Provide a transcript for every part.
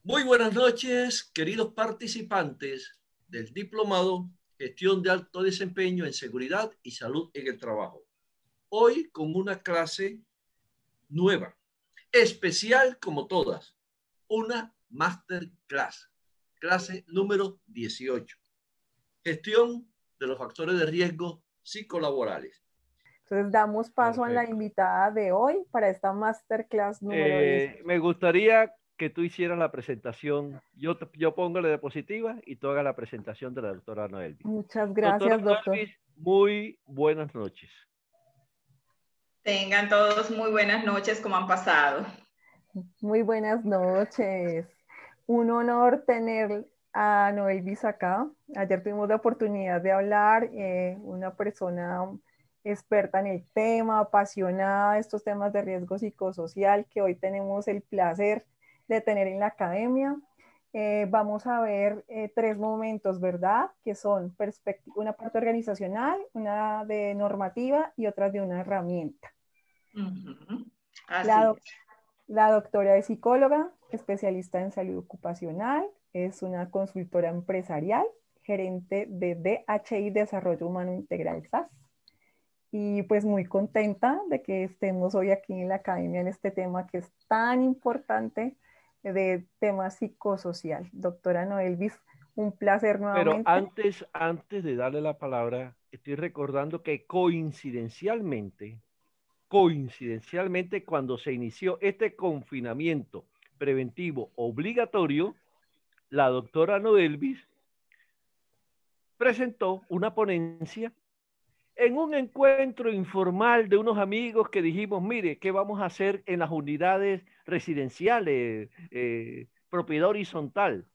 Muy buenas noches, queridos participantes del Diplomado Gestión de Alto Desempeño en Seguridad y Salud en el Trabajo. Hoy con una clase nueva, especial como todas, una masterclass, clase número 18, gestión de los factores de riesgo psicolaborales. Entonces damos paso a la Perfecto. invitada de hoy para esta masterclass número 10. Me gustaría que tú hicieras la presentación. Yo pongo la diapositiva y tú hagas la presentación de la doctora Noelvis. Muchas Doctora gracias, doctor. Noelvis, muy buenas noches. Tengan todos muy buenas noches, ¿cómo han pasado? Muy buenas noches. Un honor tener a Noelvis acá. Ayer tuvimos la oportunidad de hablar, una persona experta en el tema, apasionada de estos temas de riesgo psicosocial, que hoy tenemos el placer de tener en la academia. Vamos a ver tres momentos, ¿verdad? Que son una parte organizacional, una de normativa y otra de una herramienta. Así es. La doctora es psicóloga, especialista en salud ocupacional, es una consultora empresarial, gerente de DHI Desarrollo Humano Integral SAS. Y pues muy contenta de que estemos hoy aquí en la academia en este tema que es tan importante de tema psicosocial. Doctora Noelvis, un placer Pero nuevamente. antes de darle la palabra, estoy recordando que coincidencialmente, cuando se inició este confinamiento preventivo obligatorio, la doctora Noelvis presentó una ponencia en un encuentro informal de unos amigos que dijimos, mire, ¿qué vamos a hacer en las unidades residenciales, propiedad horizontal?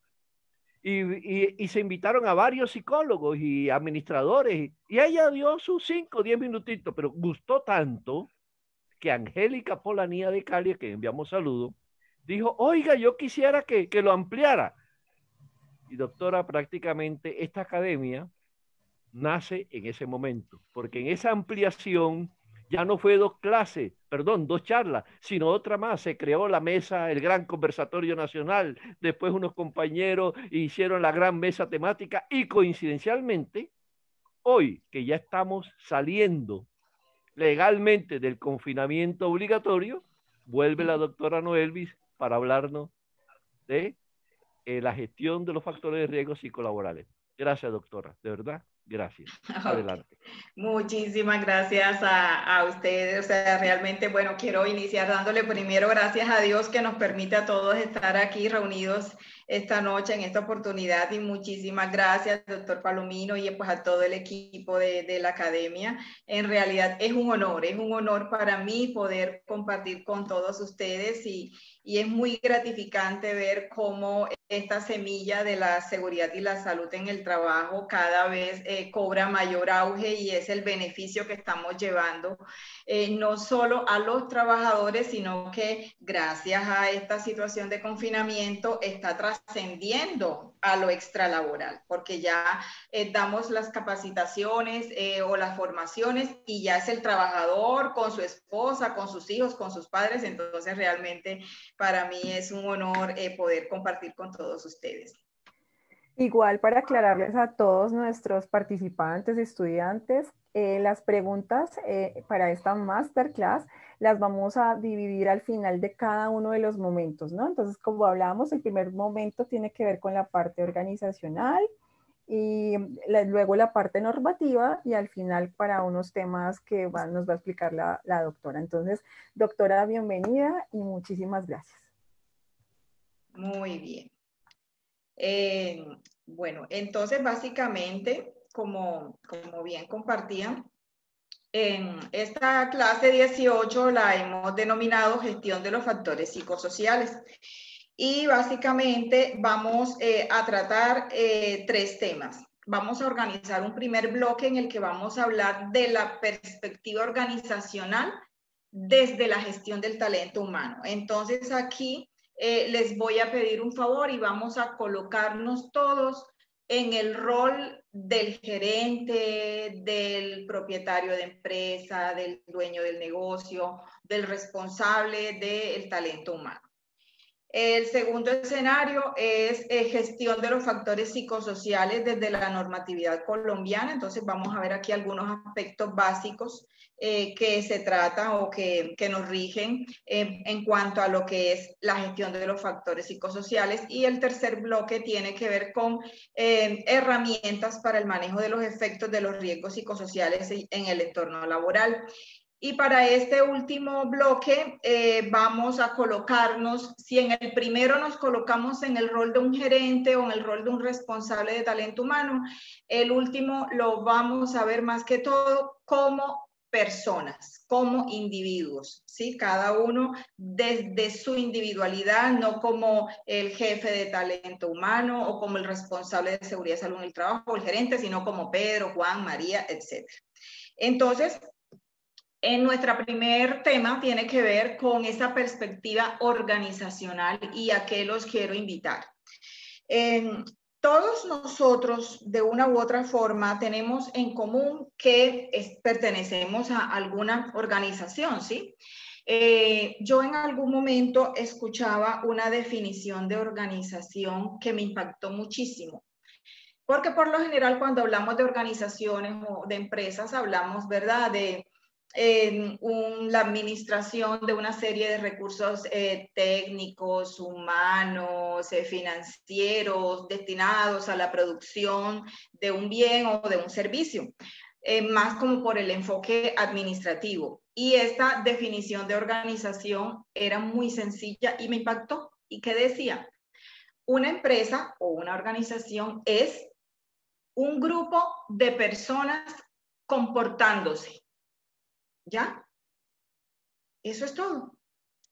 Y se invitaron a varios psicólogos y administradores, y ella dio sus 5 o 10 minutitos, pero gustó tanto que Angélica Polanía de Cali, que enviamos saludos, dijo, oiga, yo quisiera que lo ampliara. Y doctora, prácticamente esta academia nace en ese momento, porque en esa ampliación ya no fue dos charlas, sino otra más. Se creó la mesa, el gran conversatorio nacional, después unos compañeros hicieron la gran mesa temática y coincidencialmente, hoy que ya estamos saliendo legalmente del confinamiento obligatorio, vuelve la doctora Noelvis para hablarnos de la gestión de los factores de riesgo psicolaborales. Gracias, doctora, de verdad. Gracias. Adelante. Okay. Muchísimas gracias a ustedes. O sea, realmente, bueno, quiero iniciar dándole primero gracias a Dios que nos permite a todos estar aquí reunidos esta noche en esta oportunidad, y muchísimas gracias, doctor Palomino, y pues a todo el equipo de la academia. En realidad es un honor para mí poder compartir con todos ustedes, y es muy gratificante ver cómo esta semilla de la seguridad y la salud en el trabajo cada vez cobra mayor auge, y es el beneficio que estamos llevando no solo a los trabajadores, sino que gracias a esta situación de confinamiento está trascendiendo a lo extralaboral, porque ya damos las capacitaciones o las formaciones y ya es el trabajador con su esposa, con sus hijos, con sus padres. Entonces realmente para mí es un honor poder compartir con todos ustedes. Igual para aclararles a todos nuestros participantes, estudiantes, las preguntas para esta masterclass las vamos a dividir al final de cada uno de los momentos, ¿no? Entonces, como hablábamos, el primer momento tiene que ver con la parte organizacional, y luego la parte normativa, y al final para unos temas que nos va a explicar la doctora. Entonces, doctora, bienvenida y muchísimas gracias. Muy bien. Bueno, entonces básicamente, como bien compartían, en esta clase 18 la hemos denominado gestión de los factores psicosociales. Y básicamente vamos a tratar tres temas. Vamos a organizar un primer bloque en el que vamos a hablar de la perspectiva organizacional desde la gestión del talento humano. Entonces aquí les voy a pedir un favor y vamos a colocarnos todos en el rol del gerente, del propietario de empresa, del dueño del negocio, del responsable del talento humano. El segundo escenario es gestión de los factores psicosociales desde la normatividad colombiana. Entonces vamos a ver aquí algunos aspectos básicos que se tratan o que nos rigen en cuanto a lo que es la gestión de los factores psicosociales. Y el tercer bloque tiene que ver con herramientas para el manejo de los efectos de los riesgos psicosociales en el entorno laboral. Y para este último bloque vamos a colocarnos, si en el primero nos colocamos en el rol de un gerente o en el rol de un responsable de talento humano, el último lo vamos a ver más que todo como personas, como individuos, ¿sí? Cada uno desde su individualidad, no como el jefe de talento humano o como el responsable de seguridad y salud en el trabajo o el gerente, sino como Pedro, Juan, María, etc. Entonces, en nuestro primer tema tiene que ver con esa perspectiva organizacional y a qué los quiero invitar. Todos nosotros, de una u otra forma, tenemos en común que pertenecemos a alguna organización, ¿sí? Yo en algún momento escuchaba una definición de organización que me impactó muchísimo. Porque por lo general cuando hablamos de organizaciones o de empresas hablamos, ¿verdad?, de la administración de una serie de recursos técnicos, humanos, financieros, destinados a la producción de un bien o de un servicio, más como por el enfoque administrativo. Y esta definición de organización era muy sencilla y me impactó. ¿Y qué decía? Una empresa o una organización es un grupo de personas comportándose. ¿Ya? Eso es todo.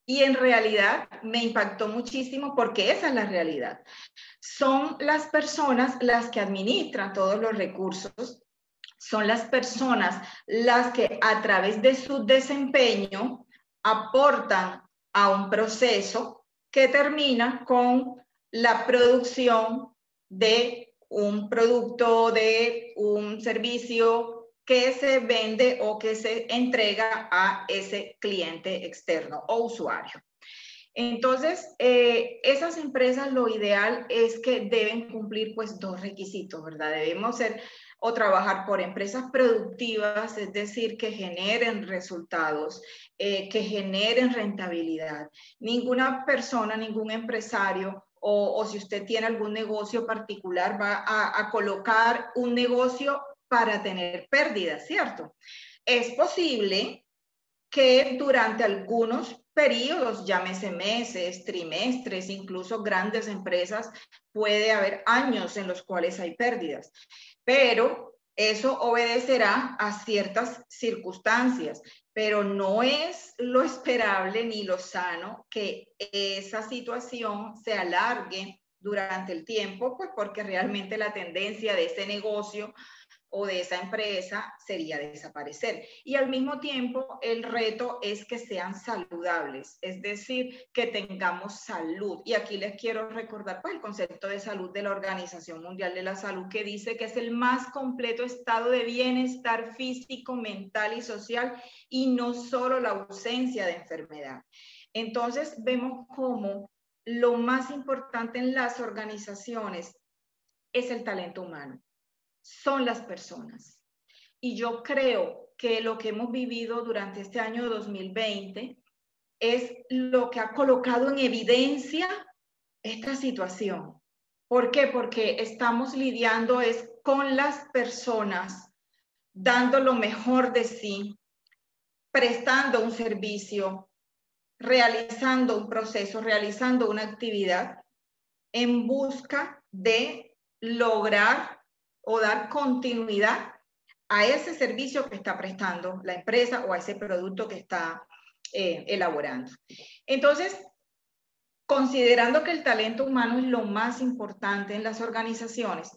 Y en realidad me impactó muchísimo porque esa es la realidad. Son las personas las que administran todos los recursos, son las personas las que a través de su desempeño aportan a un proceso que termina con la producción de un producto, de un servicio que se vende o que se entrega a ese cliente externo o usuario. Entonces, esas empresas lo ideal es que deben cumplir pues dos requisitos, ¿verdad? Debemos ser o trabajar por empresas productivas, es decir, que generen resultados, que generen rentabilidad. Ninguna persona, ningún empresario o si usted tiene algún negocio particular va a colocar un negocio para tener pérdidas, ¿cierto? Es posible que durante algunos periodos, llámese meses, trimestres, incluso grandes empresas, puede haber años en los cuales hay pérdidas, pero eso obedecerá a ciertas circunstancias, pero no es lo esperable ni lo sano que esa situación se alargue durante el tiempo, pues porque realmente la tendencia de ese negocio o de esa empresa sería desaparecer. Y al mismo tiempo, el reto es que sean saludables, es decir, que tengamos salud. Y aquí les quiero recordar pues, el concepto de salud de la Organización Mundial de la Salud, que dice que es el más completo estado de bienestar físico, mental y social, y no solo la ausencia de enfermedad. Entonces, vemos cómo lo más importante en las organizaciones es el talento humano. Son las personas. Y yo creo que lo que hemos vivido durante este año 2020 es lo que ha colocado en evidencia esta situación. ¿Por qué? Porque estamos lidiando es con las personas, dando lo mejor de sí, prestando un servicio, realizando un proceso, realizando una actividad en busca de lograr o dar continuidad a ese servicio que está prestando la empresa o a ese producto que está elaborando. Entonces, considerando que el talento humano es lo más importante en las organizaciones,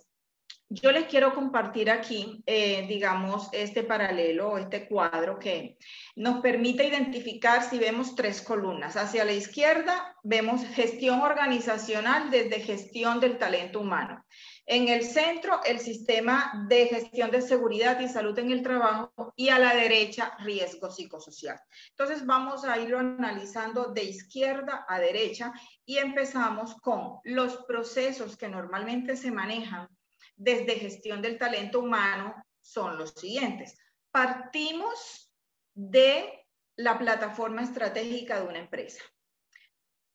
yo les quiero compartir aquí, digamos, este paralelo, este cuadro que nos permite identificar, si vemos 3 columnas. Hacia la izquierda vemos gestión organizacional desde gestión del talento humano. En el centro, el sistema de gestión de seguridad y salud en el trabajo, y a la derecha, riesgo psicosocial. Entonces vamos a irlo analizando de izquierda a derecha y empezamos con los procesos que normalmente se manejan desde gestión del talento humano. Son los siguientes. Partimos de la plataforma estratégica de una empresa.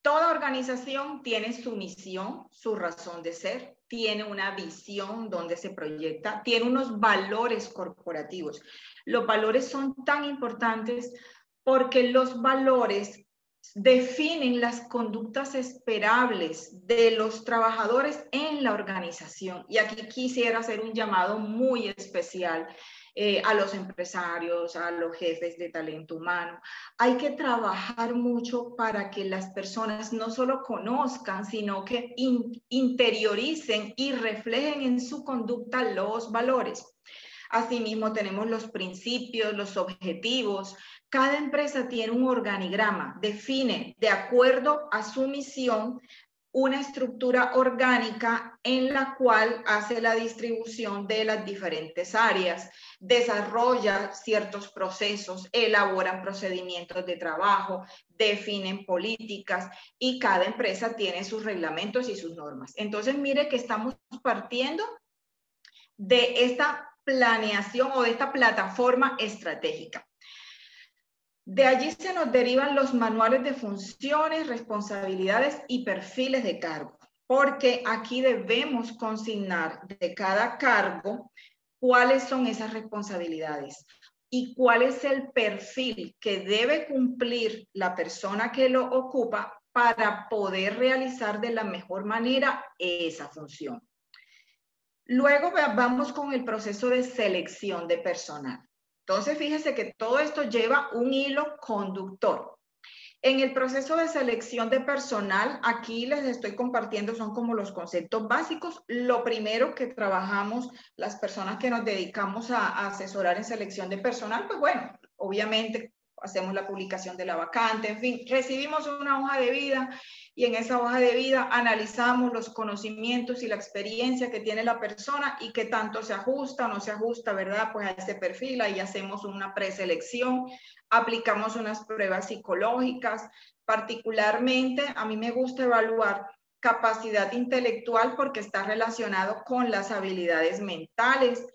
Toda organización tiene su misión, su razón de ser, tiene una visión donde se proyecta, tiene unos valores corporativos. Los valores son tan importantes porque los valores definen las conductas esperables de los trabajadores en la organización. Y aquí quisiera hacer un llamado muy especial a los empresarios, a los jefes de talento humano. Hay que trabajar mucho para que las personas no solo conozcan, sino que interioricen y reflejen en su conducta los valores. Asimismo, tenemos los principios, los objetivos. Cada empresa tiene un organigrama, define de acuerdo a su misión una estructura orgánica en la cual hace la distribución de las diferentes áreas, desarrolla ciertos procesos, elaboran procedimientos de trabajo, definen políticas y cada empresa tiene sus reglamentos y sus normas. Entonces, mire que estamos partiendo de esta planeación o de esta plataforma estratégica. De allí se nos derivan los manuales de funciones, responsabilidades y perfiles de cargo, porque aquí debemos consignar de cada cargo cuáles son esas responsabilidades y cuál es el perfil que debe cumplir la persona que lo ocupa para poder realizar de la mejor manera esa función. Luego vamos con el proceso de selección de personal. Entonces, fíjese que todo esto lleva un hilo conductor. En el proceso de selección de personal, aquí les estoy compartiendo, son como los conceptos básicos. Lo primero que trabajamos las personas que nos dedicamos a asesorar en selección de personal, pues bueno, obviamente hacemos la publicación de la vacante, en fin, recibimos una hoja de vida y en esa hoja de vida analizamos los conocimientos y la experiencia que tiene la persona y qué tanto se ajusta o no se ajusta, ¿verdad? Pues a ese perfil. Ahí hacemos una preselección, aplicamos unas pruebas psicológicas. Particularmente a mí me gusta evaluar capacidad intelectual porque está relacionado con las habilidades mentales,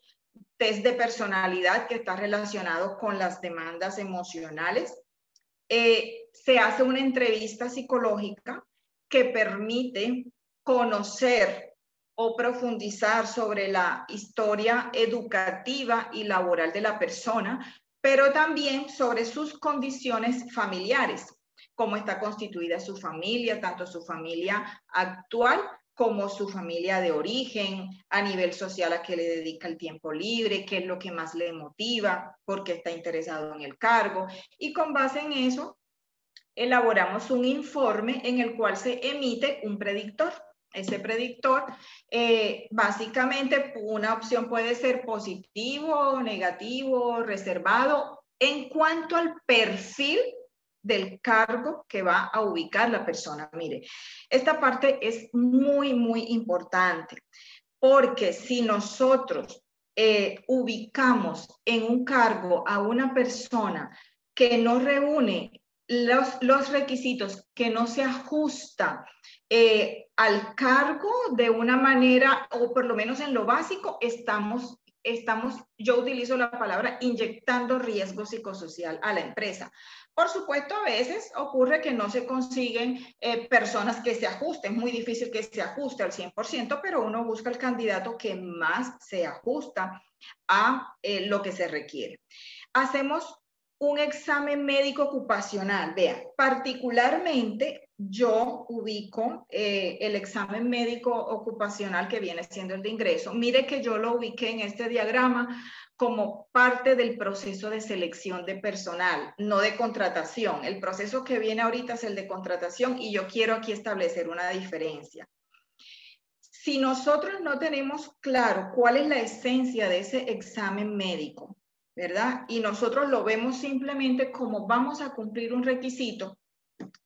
test de personalidad que está relacionado con las demandas emocionales. Se hace una entrevista psicológica que permite conocer o profundizar sobre la historia educativa y laboral de la persona, pero también sobre sus condiciones familiares, cómo está constituida su familia, tanto su familia actual como su familia de origen, a nivel social a qué le dedica el tiempo libre, qué es lo que más le motiva, por qué está interesado en el cargo. Y con base en eso, elaboramos un informe en el cual se emite un predictor. Ese predictor, básicamente, una opción puede ser positivo, negativo, reservado, en cuanto al perfil del cargo que va a ubicar la persona. Mire, esta parte es muy, muy importante, porque si nosotros ubicamos en un cargo a una persona que no reúne los requisitos, que no se ajusta al cargo de una manera, o por lo menos en lo básico, estamos, yo utilizo la palabra inyectando riesgo psicosocial a la empresa. Por supuesto, a veces ocurre que no se consiguen personas que se ajusten. Es muy difícil que se ajuste al 100%, pero uno busca el candidato que más se ajusta a lo que se requiere. Hacemos un examen médico ocupacional. Vean, particularmente yo ubico el examen médico ocupacional que viene siendo el de ingreso. Mire que yo lo ubiqué en este diagrama como parte del proceso de selección de personal, no de contratación. El proceso que viene ahorita es el de contratación y yo quiero aquí establecer una diferencia. si nosotros no tenemos claro cuál es la esencia de ese examen médico, ¿verdad? Y nosotros lo vemos simplemente como vamos a cumplir un requisito,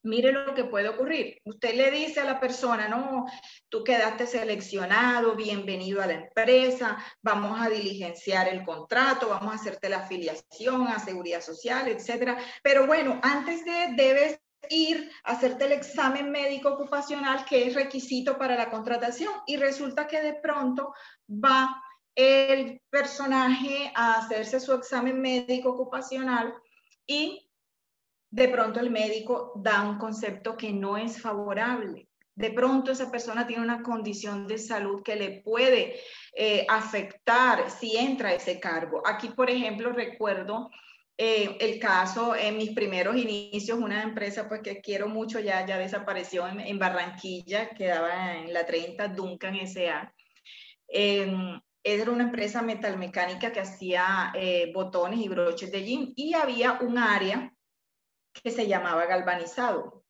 mire lo que puede ocurrir. Usted le dice a la persona, no, tú quedaste seleccionado, bienvenido a la empresa, vamos a diligenciar el contrato, vamos a hacerte la afiliación a Seguridad Social, etcétera. Pero bueno, antes debes ir a hacerte el examen médico ocupacional, que es requisito para la contratación, y resulta que de pronto va el personaje a hacerse su examen médico ocupacional y de pronto el médico da un concepto que no es favorable. De pronto esa persona tiene una condición de salud que le puede afectar si entra a ese cargo. Aquí, por ejemplo, recuerdo el caso en mis primeros inicios, una empresa pues que quiero mucho, ya desapareció en Barranquilla, quedaba en la 30, Duncan S.A. Era una empresa metalmecánica que hacía botones y broches de jean, y había un área que se llamaba galvanizado.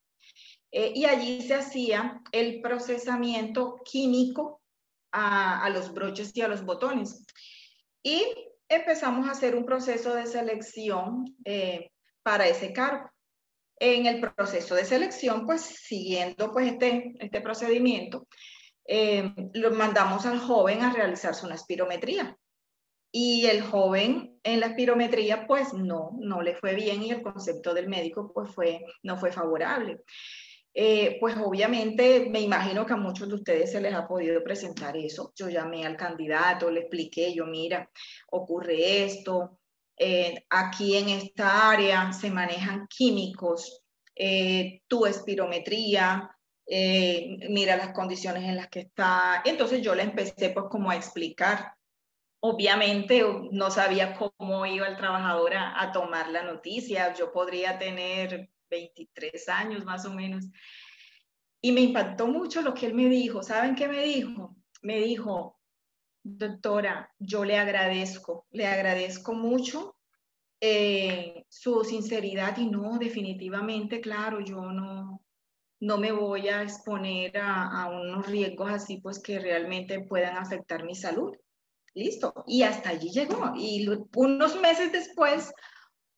Y allí se hacía el procesamiento químico a los broches y a los botones. Y empezamos a hacer un proceso de selección para ese cargo. En el proceso de selección, pues siguiendo pues este procedimiento, lo mandamos al joven a realizarse una espirometría. Y el joven en la espirometría pues no le fue bien, y el concepto del médico pues no fue favorable. Pues obviamente me imagino que a muchos de ustedes se les ha podido presentar eso. Yo llamé al candidato, le expliqué, yo mira, ocurre esto, aquí en esta área se manejan químicos, tu espirometría, mira las condiciones en las que está. Entonces yo le empecé pues como a explicar. Obviamente no sabía cómo iba el trabajador a tomar la noticia. Yo podría tener 23 años más o menos. Y me impactó mucho lo que él me dijo. ¿Saben qué me dijo? Me dijo, doctora, yo le agradezco mucho su sinceridad, y no, definitivamente, claro, yo no me voy a exponer a unos riesgos así pues que realmente puedan afectar mi salud. Listo, y hasta allí llegó. Y unos meses después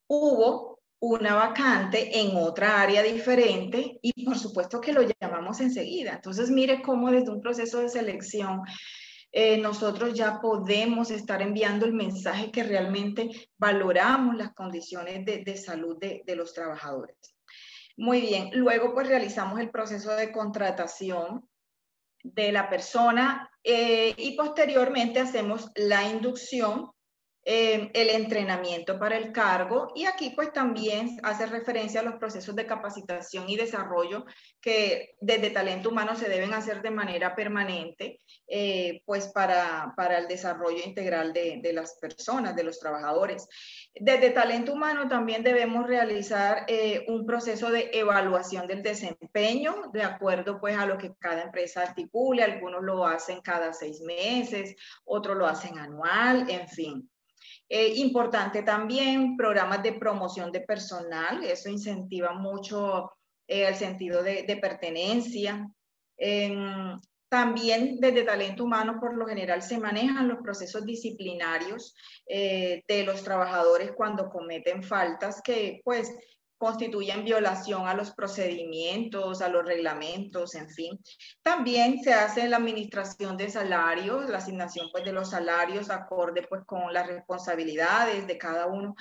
hubo una vacante en otra área diferente, y por supuesto que lo llamamos enseguida. Entonces, mire cómo desde un proceso de selección nosotros ya podemos estar enviando el mensaje que realmente valoramos las condiciones de salud de los trabajadores. Muy bien, luego pues realizamos el proceso de contratación de la persona y posteriormente hacemos la inducción, el entrenamiento para el cargo, y aquí pues también hace referencia a los procesos de capacitación y desarrollo que desde talento humano se deben hacer de manera permanente, pues para el desarrollo integral de las personas, de los trabajadores. Desde talento humano también debemos realizar un proceso de evaluación del desempeño de acuerdo pues a lo que cada empresa articule. Algunos lo hacen cada 6 meses, otros lo hacen anual, en fin. Importante también programas de promoción de personal, eso incentiva mucho el sentido de pertenencia. También desde talento humano por lo general se manejan los procesos disciplinarios de los trabajadores cuando cometen faltas que pues constituyen violación a los procedimientos, a los reglamentos, en fin. También se hace la administración de salarios, la asignación pues de los salarios acorde pues con las responsabilidades de cada uno.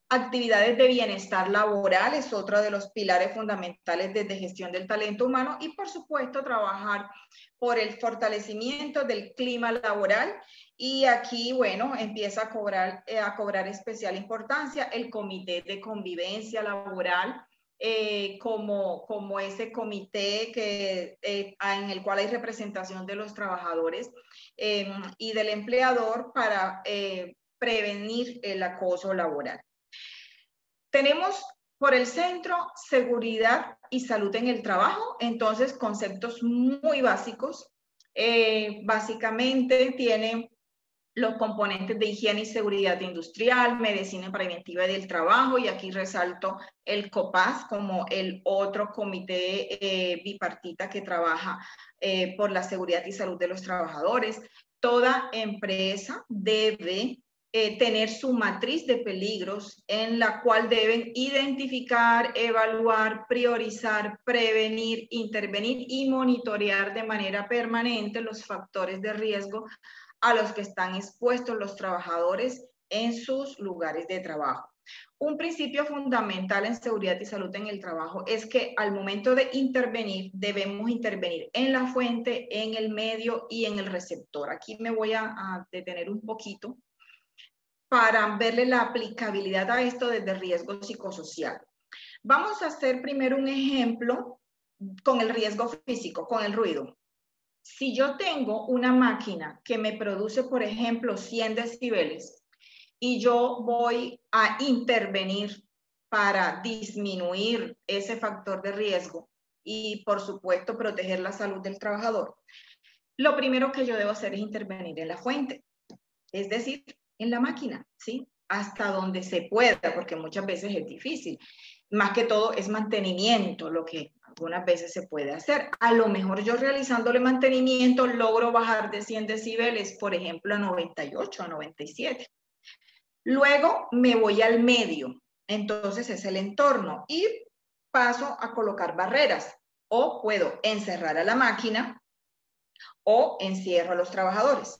Actividades de bienestar laboral es otro de los pilares fundamentales desde gestión del talento humano, y por supuesto trabajar por el fortalecimiento del clima laboral. Y aquí, bueno, empieza a cobrar especial importancia el comité de convivencia laboral, como ese comité en el cual hay representación de los trabajadores y del empleador para prevenir el acoso laboral. Tenemos por el centro seguridad y salud en el trabajo, entonces conceptos muy básicos. Básicamente tiene los componentes de higiene y seguridad industrial, medicina preventiva del trabajo, y aquí resalto el COPAS como el otro comité bipartita que trabaja por la seguridad y salud de los trabajadores. Toda empresa debe tener su matriz de peligros en la cual deben identificar, evaluar, priorizar, prevenir, intervenir y monitorear de manera permanente los factores de riesgo a los que están expuestos los trabajadores en sus lugares de trabajo. Un principio fundamental en seguridad y salud en el trabajo es que al momento de intervenir, debemos intervenir en la fuente, en el medio y en el receptor. Aquí me voy a detener un poquito para verle la aplicabilidad a esto desde riesgo psicosocial. Vamos a hacer primero un ejemplo con el riesgo físico, con el ruido. Si yo tengo una máquina que me produce, por ejemplo, 100 decibeles y yo voy a intervenir para disminuir ese factor de riesgo y, por supuesto, proteger la salud del trabajador, lo primero que yo debo hacer es intervenir en la fuente, es decir, en la máquina, ¿sí? Hasta donde se pueda, porque muchas veces es difícil. Más que todo es mantenimiento, lo que algunas veces se puede hacer. A lo mejor yo realizándole mantenimiento logro bajar de 100 decibeles, por ejemplo, a 98, a 97. Luego me voy al medio, entonces es el entorno, y paso a colocar barreras. O puedo encerrar a la máquina o encierro a los trabajadores.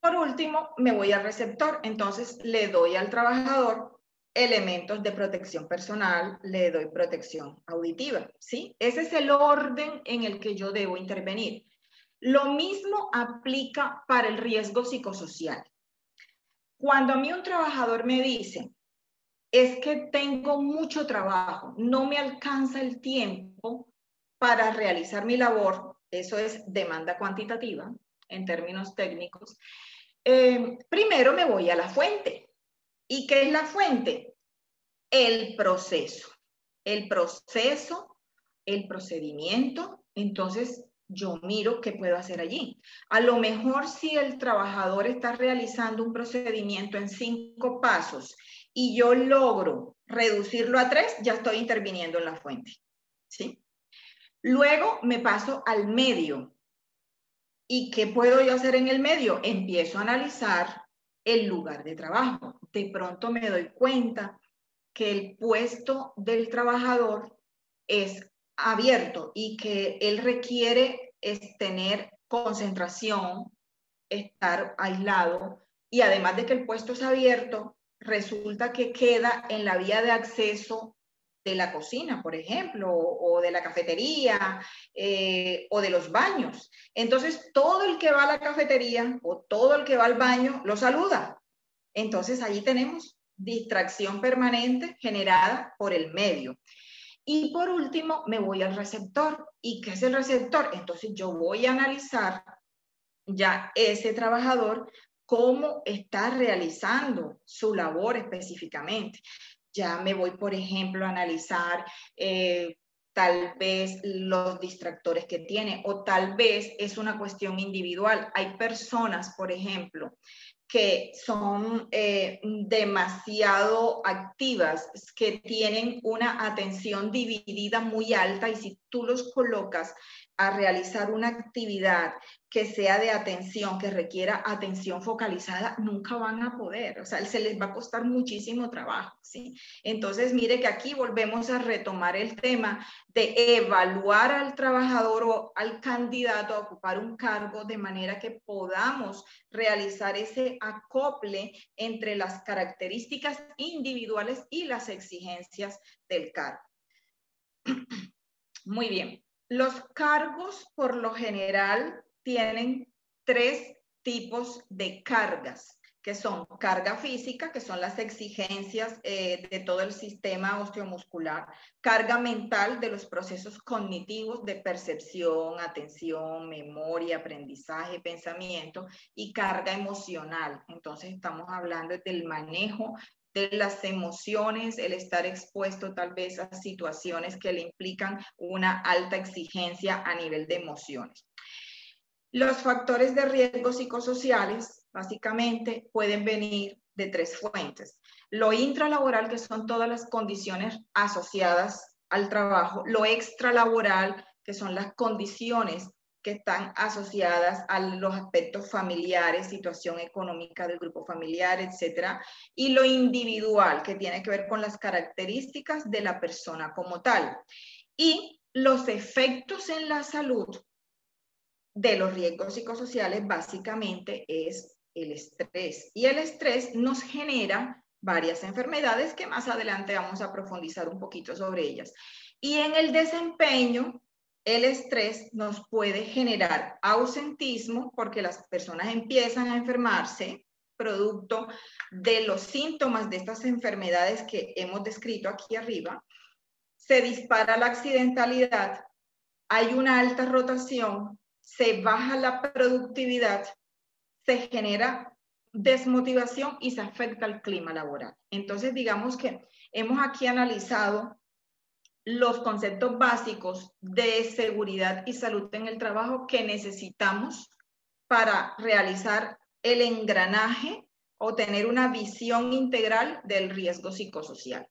Por último, me voy al receptor, entonces le doy al trabajador elementos de protección personal, le doy protección auditiva, ¿sí? Ese es el orden en el que yo debo intervenir. Lo mismo aplica para el riesgo psicosocial. Cuando a mí un trabajador me dice, es que tengo mucho trabajo, no me alcanza el tiempo para realizar mi labor, eso es demanda cuantitativa en términos técnicos, primero me voy a la fuente. ¿Y qué es la fuente? El proceso. El proceso, el procedimiento. Entonces, yo miro qué puedo hacer allí. A lo mejor si el trabajador está realizando un procedimiento en 5 pasos y yo logro reducirlo a 3, ya estoy interviniendo en la fuente, ¿sí? Luego me paso al medio. ¿Y qué puedo yo hacer en el medio? Empiezo a analizar el lugar de trabajo. De pronto me doy cuenta que el puesto del trabajador es abierto y que él requiere tener concentración, estar aislado, y además de que el puesto es abierto, resulta que queda en la vía de acceso de la cocina, por ejemplo, o de la cafetería, o de los baños. Entonces, todo el que va a la cafetería o todo el que va al baño lo saluda. Entonces, allí tenemos distracción permanente generada por el medio. Y por último, me voy al receptor. ¿Y qué es el receptor? Entonces, yo voy a analizar ya ese trabajador cómo está realizando su labor específicamente. Ya me voy, por ejemplo, a analizar tal vez los distractores que tiene, o tal vez es una cuestión individual. Hay personas, por ejemplo, que son demasiado activas, que tienen una atención dividida muy alta, y si tú los colocas a realizar una actividad que sea de atención, que requiera atención focalizada, nunca van a poder, o sea, se les va a costar muchísimo trabajo, ¿sí? Entonces, mire que aquí volvemos a retomar el tema de evaluar al trabajador o al candidato a ocupar un cargo de manera que podamos realizar ese acople entre las características individuales y las exigencias del cargo. Muy bien. Los cargos, por lo general, tienen 3 tipos de cargas, que son carga física, que son las exigencias de todo el sistema osteomuscular, carga mental, de los procesos cognitivos de percepción, atención, memoria, aprendizaje, pensamiento, y carga emocional. Entonces estamos hablando del manejo de las emociones, el estar expuesto tal vez a situaciones que le implican una alta exigencia a nivel de emociones. Los factores de riesgo psicosociales básicamente pueden venir de 3 fuentes. Lo intralaboral, que son todas las condiciones asociadas al trabajo. Lo extralaboral, que son las condiciones que están asociadas a los aspectos familiares, situación económica del grupo familiar, etc. Y lo individual, que tiene que ver con las características de la persona como tal. Y los efectos en la salud de los riesgos psicosociales básicamente es el estrés. Y el estrés nos genera varias enfermedades que más adelante vamos a profundizar un poquito sobre ellas. Y en el desempeño, el estrés nos puede generar ausentismo porque las personas empiezan a enfermarse producto de los síntomas de estas enfermedades que hemos descrito aquí arriba. Se dispara la accidentalidad, hay una alta rotación, se baja la productividad, se genera desmotivación y se afecta el clima laboral. Entonces, digamos que hemos aquí analizado los conceptos básicos de seguridad y salud en el trabajo que necesitamos para realizar el engranaje o tener una visión integral del riesgo psicosocial.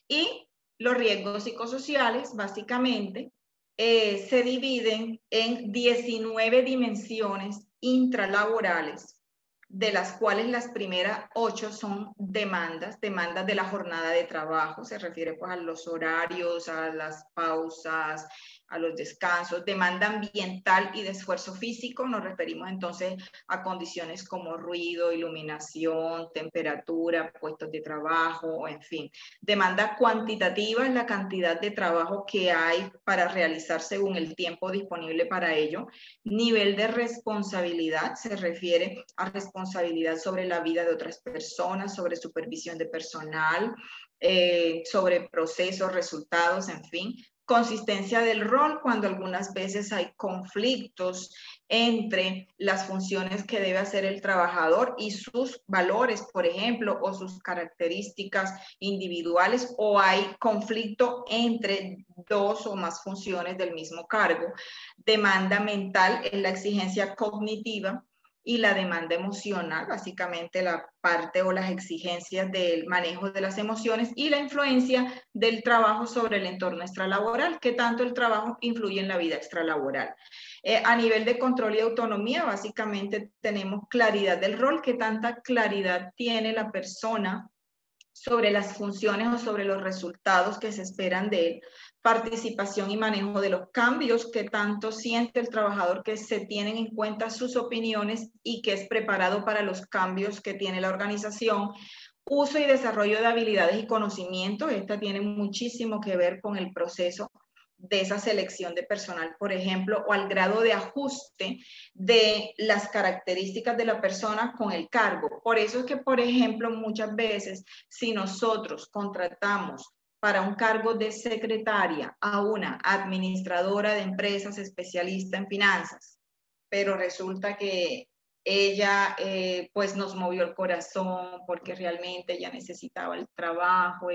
Y los riesgos psicosociales, básicamente, se dividen en 19 dimensiones intralaborales, de las cuales las primeras 8 son demandas de la jornada de trabajo, se refiere pues a los horarios, a las pausas, a los descansos. Demanda ambiental y de esfuerzo físico, nos referimos entonces a condiciones como ruido, iluminación, temperatura, puestos de trabajo, en fin. Demanda cuantitativa es la cantidad de trabajo que hay para realizar según el tiempo disponible para ello. Nivel de responsabilidad se refiere a responsabilidad sobre la vida de otras personas, sobre supervisión de personal, sobre procesos, resultados, en fin. Consistencia del rol, cuando algunas veces hay conflictos entre las funciones que debe hacer el trabajador y sus valores, por ejemplo, o sus características individuales, o hay conflicto entre 2 o más funciones del mismo cargo. Demanda mental es la exigencia cognitiva, y la demanda emocional, básicamente la parte o las exigencias del manejo de las emociones y la influencia del trabajo sobre el entorno extralaboral, que tanto el trabajo influye en la vida extralaboral. A nivel de control y autonomía, básicamente tenemos claridad del rol, que tanta claridad tiene la persona sobre las funciones o sobre los resultados que se esperan de él. Participación y manejo de los cambios, que tanto siente el trabajador que se tienen en cuenta sus opiniones y que es preparado para los cambios que tiene la organización. Uso y desarrollo de habilidades y conocimientos, esta tiene muchísimo que ver con el proceso de esa selección de personal, por ejemplo, o al grado de ajuste de las características de la persona con el cargo. Por eso es que, por ejemplo, muchas veces, si nosotros contratamos para un cargo de secretaria a una administradora de empresas especialista en finanzas, pero resulta que ella pues nos movió el corazón porque realmente ella necesitaba el trabajo,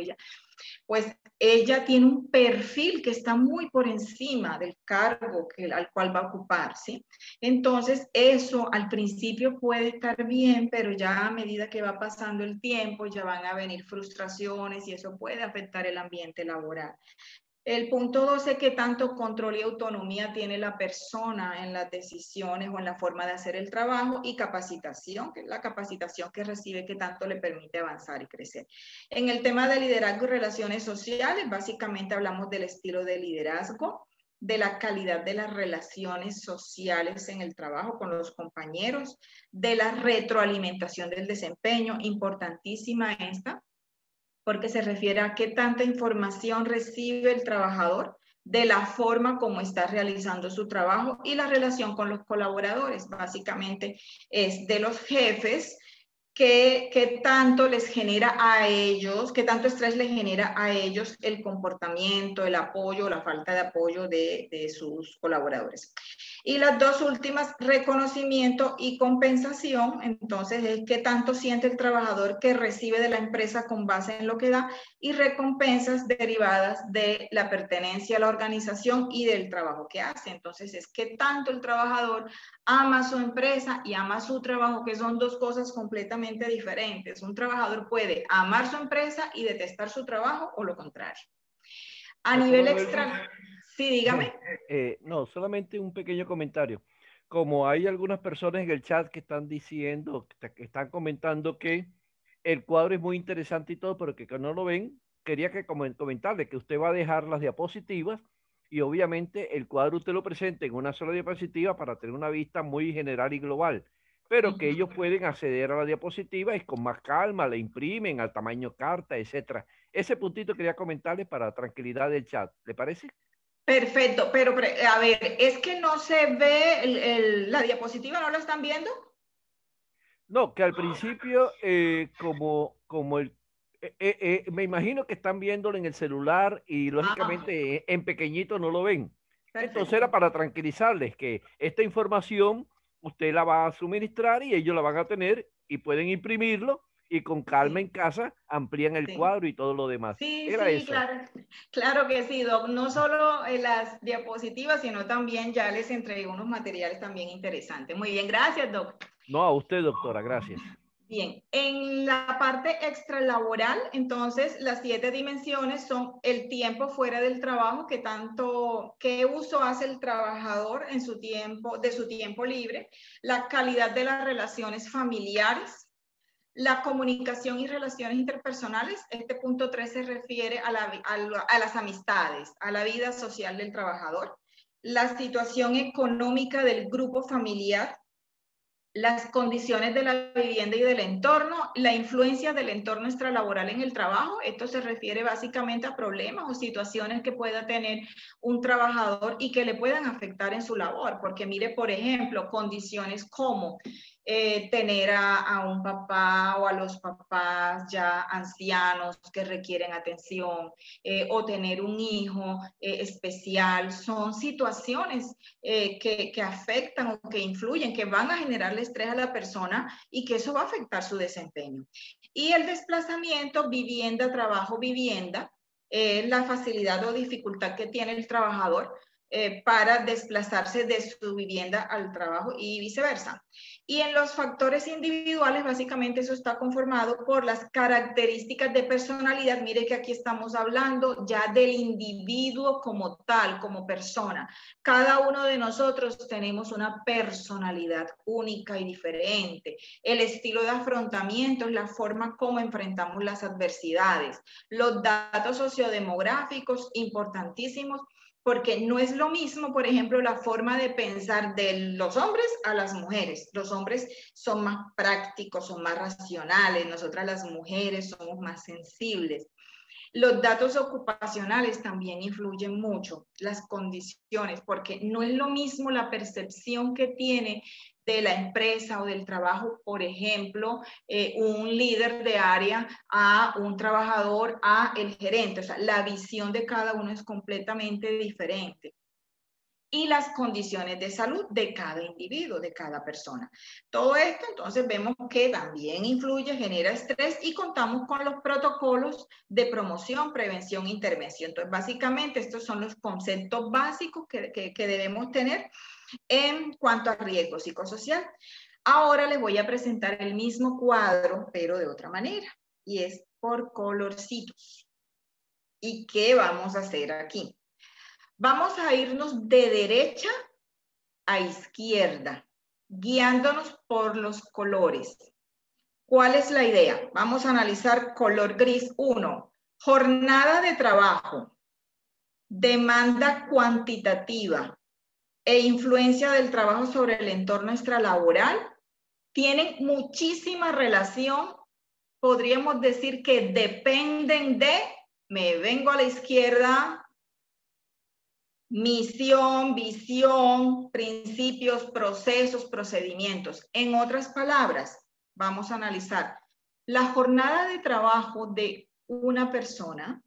pues ella tiene un perfil que está muy por encima del cargo al cual va a ocupar, ¿sí? Entonces, eso al principio puede estar bien, pero ya a medida que va pasando el tiempo, ya van a venir frustraciones y eso puede afectar el ambiente laboral. El punto 12, ¿qué tanto control y autonomía tiene la persona en las decisiones o en la forma de hacer el trabajo? Y capacitación, que es la capacitación que recibe, que tanto le permite avanzar y crecer. En el tema de liderazgo y relaciones sociales, básicamente hablamos del estilo de liderazgo, de la calidad de las relaciones sociales en el trabajo con los compañeros, de la retroalimentación del desempeño, importantísima esta, porque se refiere a qué tanta información recibe el trabajador de la forma como está realizando su trabajo, y la relación con los colaboradores, básicamente es de los jefes, qué tanto les genera a ellos, qué tanto estrés les genera a ellos el comportamiento, el apoyo, la falta de apoyo de sus colaboradores. Y las dos últimas, reconocimiento y compensación. Entonces, es qué tanto siente el trabajador que recibe de la empresa con base en lo que da, y recompensas derivadas de la pertenencia a la organización y del trabajo que hace. Entonces, es qué tanto el trabajador ama su empresa y ama su trabajo, que son dos cosas completamente diferentes. Un trabajador puede amar su empresa y detestar su trabajo, o lo contrario. A nivel extra... Sí, dígame. No, solamente un pequeño comentario. Como hay algunas personas en el chat que están diciendo, que están comentando que el cuadro es muy interesante y todo, pero que no lo ven, quería que comentarle que usted va a dejar las diapositivas y obviamente el cuadro usted lo presenta en una sola diapositiva para tener una vista muy general y global, pero que ellos pueden acceder a la diapositiva y con más calma la imprimen al tamaño carta, etcétera. Ese puntito quería comentarle para tranquilidad del chat. ¿Le parece? Perfecto, pero a ver, es que no se ve la diapositiva, ¿no lo están viendo? No, que al principio, me imagino que están viéndolo en el celular y lógicamente en pequeñito no lo ven. Perfecto. Entonces era para tranquilizarles que esta información usted la va a suministrar y ellos la van a tener y pueden imprimirlo y con calma en casa amplían el cuadro y todo lo demás. Sí, Era sí, eso. claro, claro que sí, Doc. No solo las diapositivas, sino también ya les entregué unos materiales también interesantes. Muy bien, gracias, Doc. No, a usted, doctora, gracias. Bien, en la parte extralaboral, entonces, las 7 dimensiones son el tiempo fuera del trabajo, qué uso hace el trabajador en su tiempo, de su tiempo libre, la calidad de las relaciones familiares, la comunicación y relaciones interpersonales. Este punto 3 se refiere a las amistades, a la vida social del trabajador, la situación económica del grupo familiar, las condiciones de la vivienda y del entorno, la influencia del entorno extralaboral en el trabajo. Esto se refiere básicamente a problemas o situaciones que pueda tener un trabajador y que le puedan afectar en su labor, porque mire, por ejemplo, condiciones como tener a un papá o a los papás ya ancianos que requieren atención, o tener un hijo especial, son situaciones que afectan o que influyen, que van a generarle estrés a la persona y que eso va a afectar su desempeño. Y el desplazamiento, vivienda, trabajo, vivienda, la facilidad o dificultad que tiene el trabajador para desplazarse de su vivienda al trabajo y viceversa. Y en los factores individuales, básicamente eso está conformado por las características de personalidad. Mire que aquí estamos hablando ya del individuo como tal, como persona. Cada uno de nosotros tenemos una personalidad única y diferente. El estilo de afrontamiento es la forma como enfrentamos las adversidades. Los datos sociodemográficos, importantísimos, porque no es lo mismo, por ejemplo, la forma de pensar de los hombres a las mujeres. Los hombres son más prácticos, son más racionales, nosotras las mujeres somos más sensibles. Los datos ocupacionales también influyen mucho, las condiciones, porque no es lo mismo la percepción que tiene de la empresa o del trabajo, por ejemplo, un líder de área a un trabajador, a el gerente. O sea, la visión de cada uno es completamente diferente. Y las condiciones de salud de cada individuo, de cada persona. Todo esto, entonces, vemos que también influye, genera estrés, y contamos con los protocolos de promoción, prevención e intervención. Entonces, básicamente, estos son los conceptos básicos que debemos tener en cuanto a riesgo psicosocial. Ahora les voy a presentar el mismo cuadro, pero de otra manera, y es por colorcitos. ¿Y qué vamos a hacer aquí? Vamos a irnos de derecha a izquierda, guiándonos por los colores. ¿Cuál es la idea? Vamos a analizar color gris 1, jornada de trabajo, demanda cuantitativa e influencia del trabajo sobre el entorno extralaboral. Tienen muchísima relación, podríamos decir que dependen de, me vengo a la izquierda, misión, visión, principios, procesos, procedimientos. En otras palabras, vamos a analizar la jornada de trabajo de una persona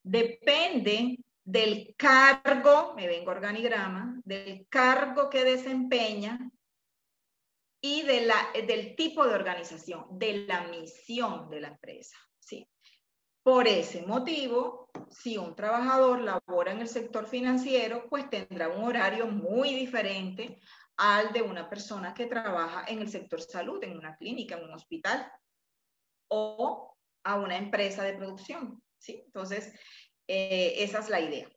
depende del cargo, me vengo a organigrama, del cargo que desempeña y del tipo de organización, de la misión de la empresa, ¿sí? Por ese motivo, si un trabajador labora en el sector financiero, pues tendrá un horario muy diferente al de una persona que trabaja en el sector salud, en una clínica, en un hospital, o a una empresa de producción, ¿sí? Entonces, esa es la idea.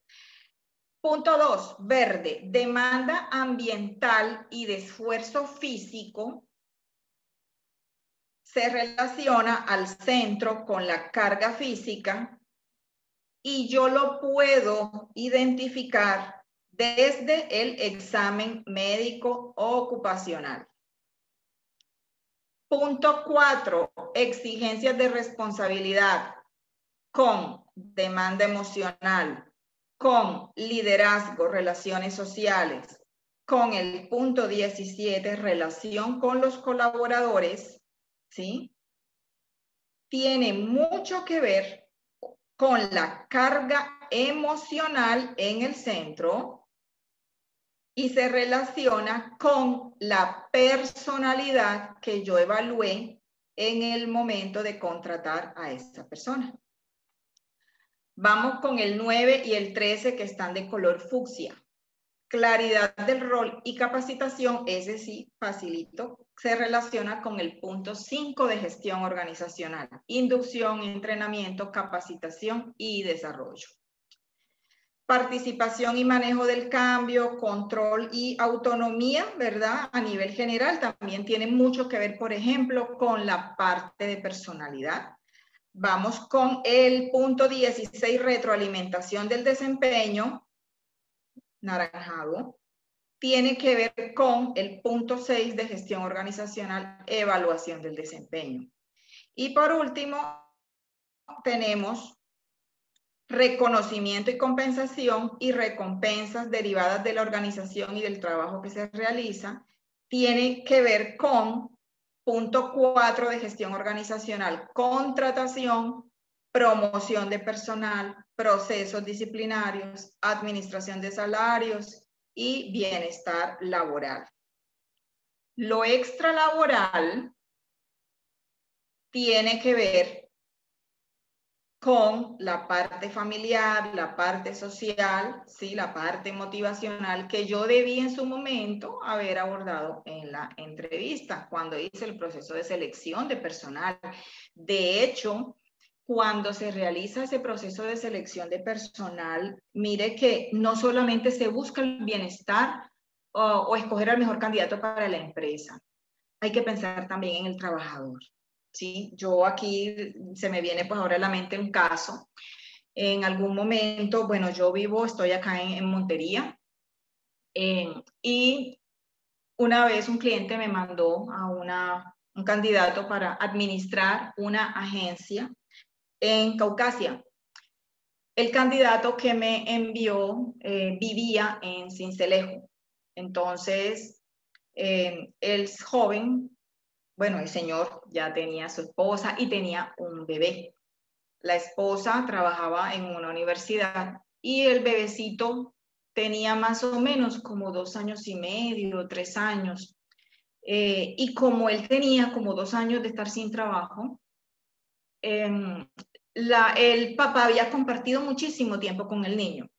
Punto 2, verde, demanda ambiental y de esfuerzo físico se relaciona al centro con la carga física y yo lo puedo identificar desde el examen médico ocupacional. Punto 4, exigencias de responsabilidad con demanda emocional, con liderazgo, relaciones sociales, con el punto 17, relación con los colaboradores, ¿sí? Tiene mucho que ver con la carga emocional en el centro y se relaciona con la personalidad que yo evalué en el momento de contratar a esa persona. Vamos con el 9 y el 13 que están de color fucsia. Claridad del rol y capacitación, ese sí, facilito, se relaciona con el punto 5 de gestión organizacional. Inducción, entrenamiento, capacitación y desarrollo. Participación y manejo del cambio, control y autonomía, ¿verdad? A nivel general también tiene mucho que ver, por ejemplo, con la parte de personalidad. Vamos con el punto 16, retroalimentación del desempeño, naranjado. Tiene que ver con el punto 6 de gestión organizacional, evaluación del desempeño. Y por último, tenemos reconocimiento y compensación y recompensas derivadas de la organización y del trabajo que se realiza. Tiene que ver con punto 4 de gestión organizacional, contratación, promoción de personal, procesos disciplinarios, administración de salarios y bienestar laboral. Lo extralaboral tiene que ver con la parte familiar, la parte social, ¿sí? La parte motivacional que yo debí en su momento haber abordado en la entrevista, cuando hice el proceso de selección de personal. De hecho, cuando se realiza ese proceso de selección de personal, mire que no solamente se busca el bienestar o escoger al mejor candidato para la empresa, hay que pensar también en el trabajador. ¿Sí? Yo aquí se me viene pues ahora a la mente un caso. En algún momento, bueno, estoy acá en Montería y una vez un cliente me mandó a un candidato para administrar una agencia en Caucasia. El candidato que me envió vivía en Sincelejo. Entonces, el joven, bueno, el señor ya tenía su esposa y tenía un bebé. La esposa trabajaba en una universidad y el bebecito tenía más o menos como 2 años y medio, 3 años. Y como él tenía como 2 años de estar sin trabajo, el papá había compartido muchísimo tiempo con el niño.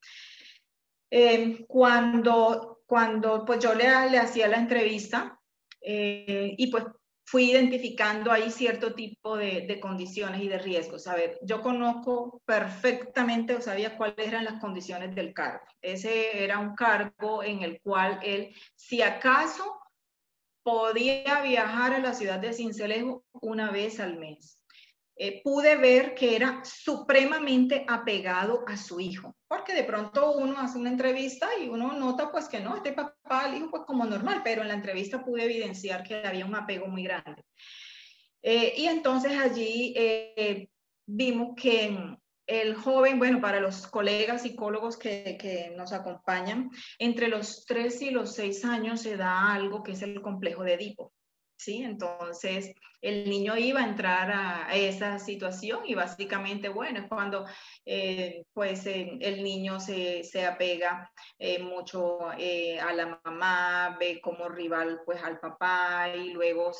Cuando pues yo le hacía la entrevista y pues fui identificando ahí cierto tipo de condiciones y de riesgos. A ver, yo conozco perfectamente o sabía cuáles eran las condiciones del cargo. Ese era un cargo en el cual él, si acaso, podía viajar a la ciudad de Sincelejo una vez al mes. Pude ver que era supremamente apegado a su hijo, porque de pronto uno hace una entrevista y uno nota pues que no, este papá al hijo pues como normal, pero en la entrevista pude evidenciar que había un apego muy grande. Y entonces allí vimos que el joven, bueno, para los colegas psicólogos que nos acompañan, entre los 3 y los 6 años se da algo que es el complejo de Edipo. ¿sí? Entonces, el niño iba a entrar a esa situación y básicamente, bueno, es cuando el niño se apega mucho a la mamá, ve como rival pues al papá y luego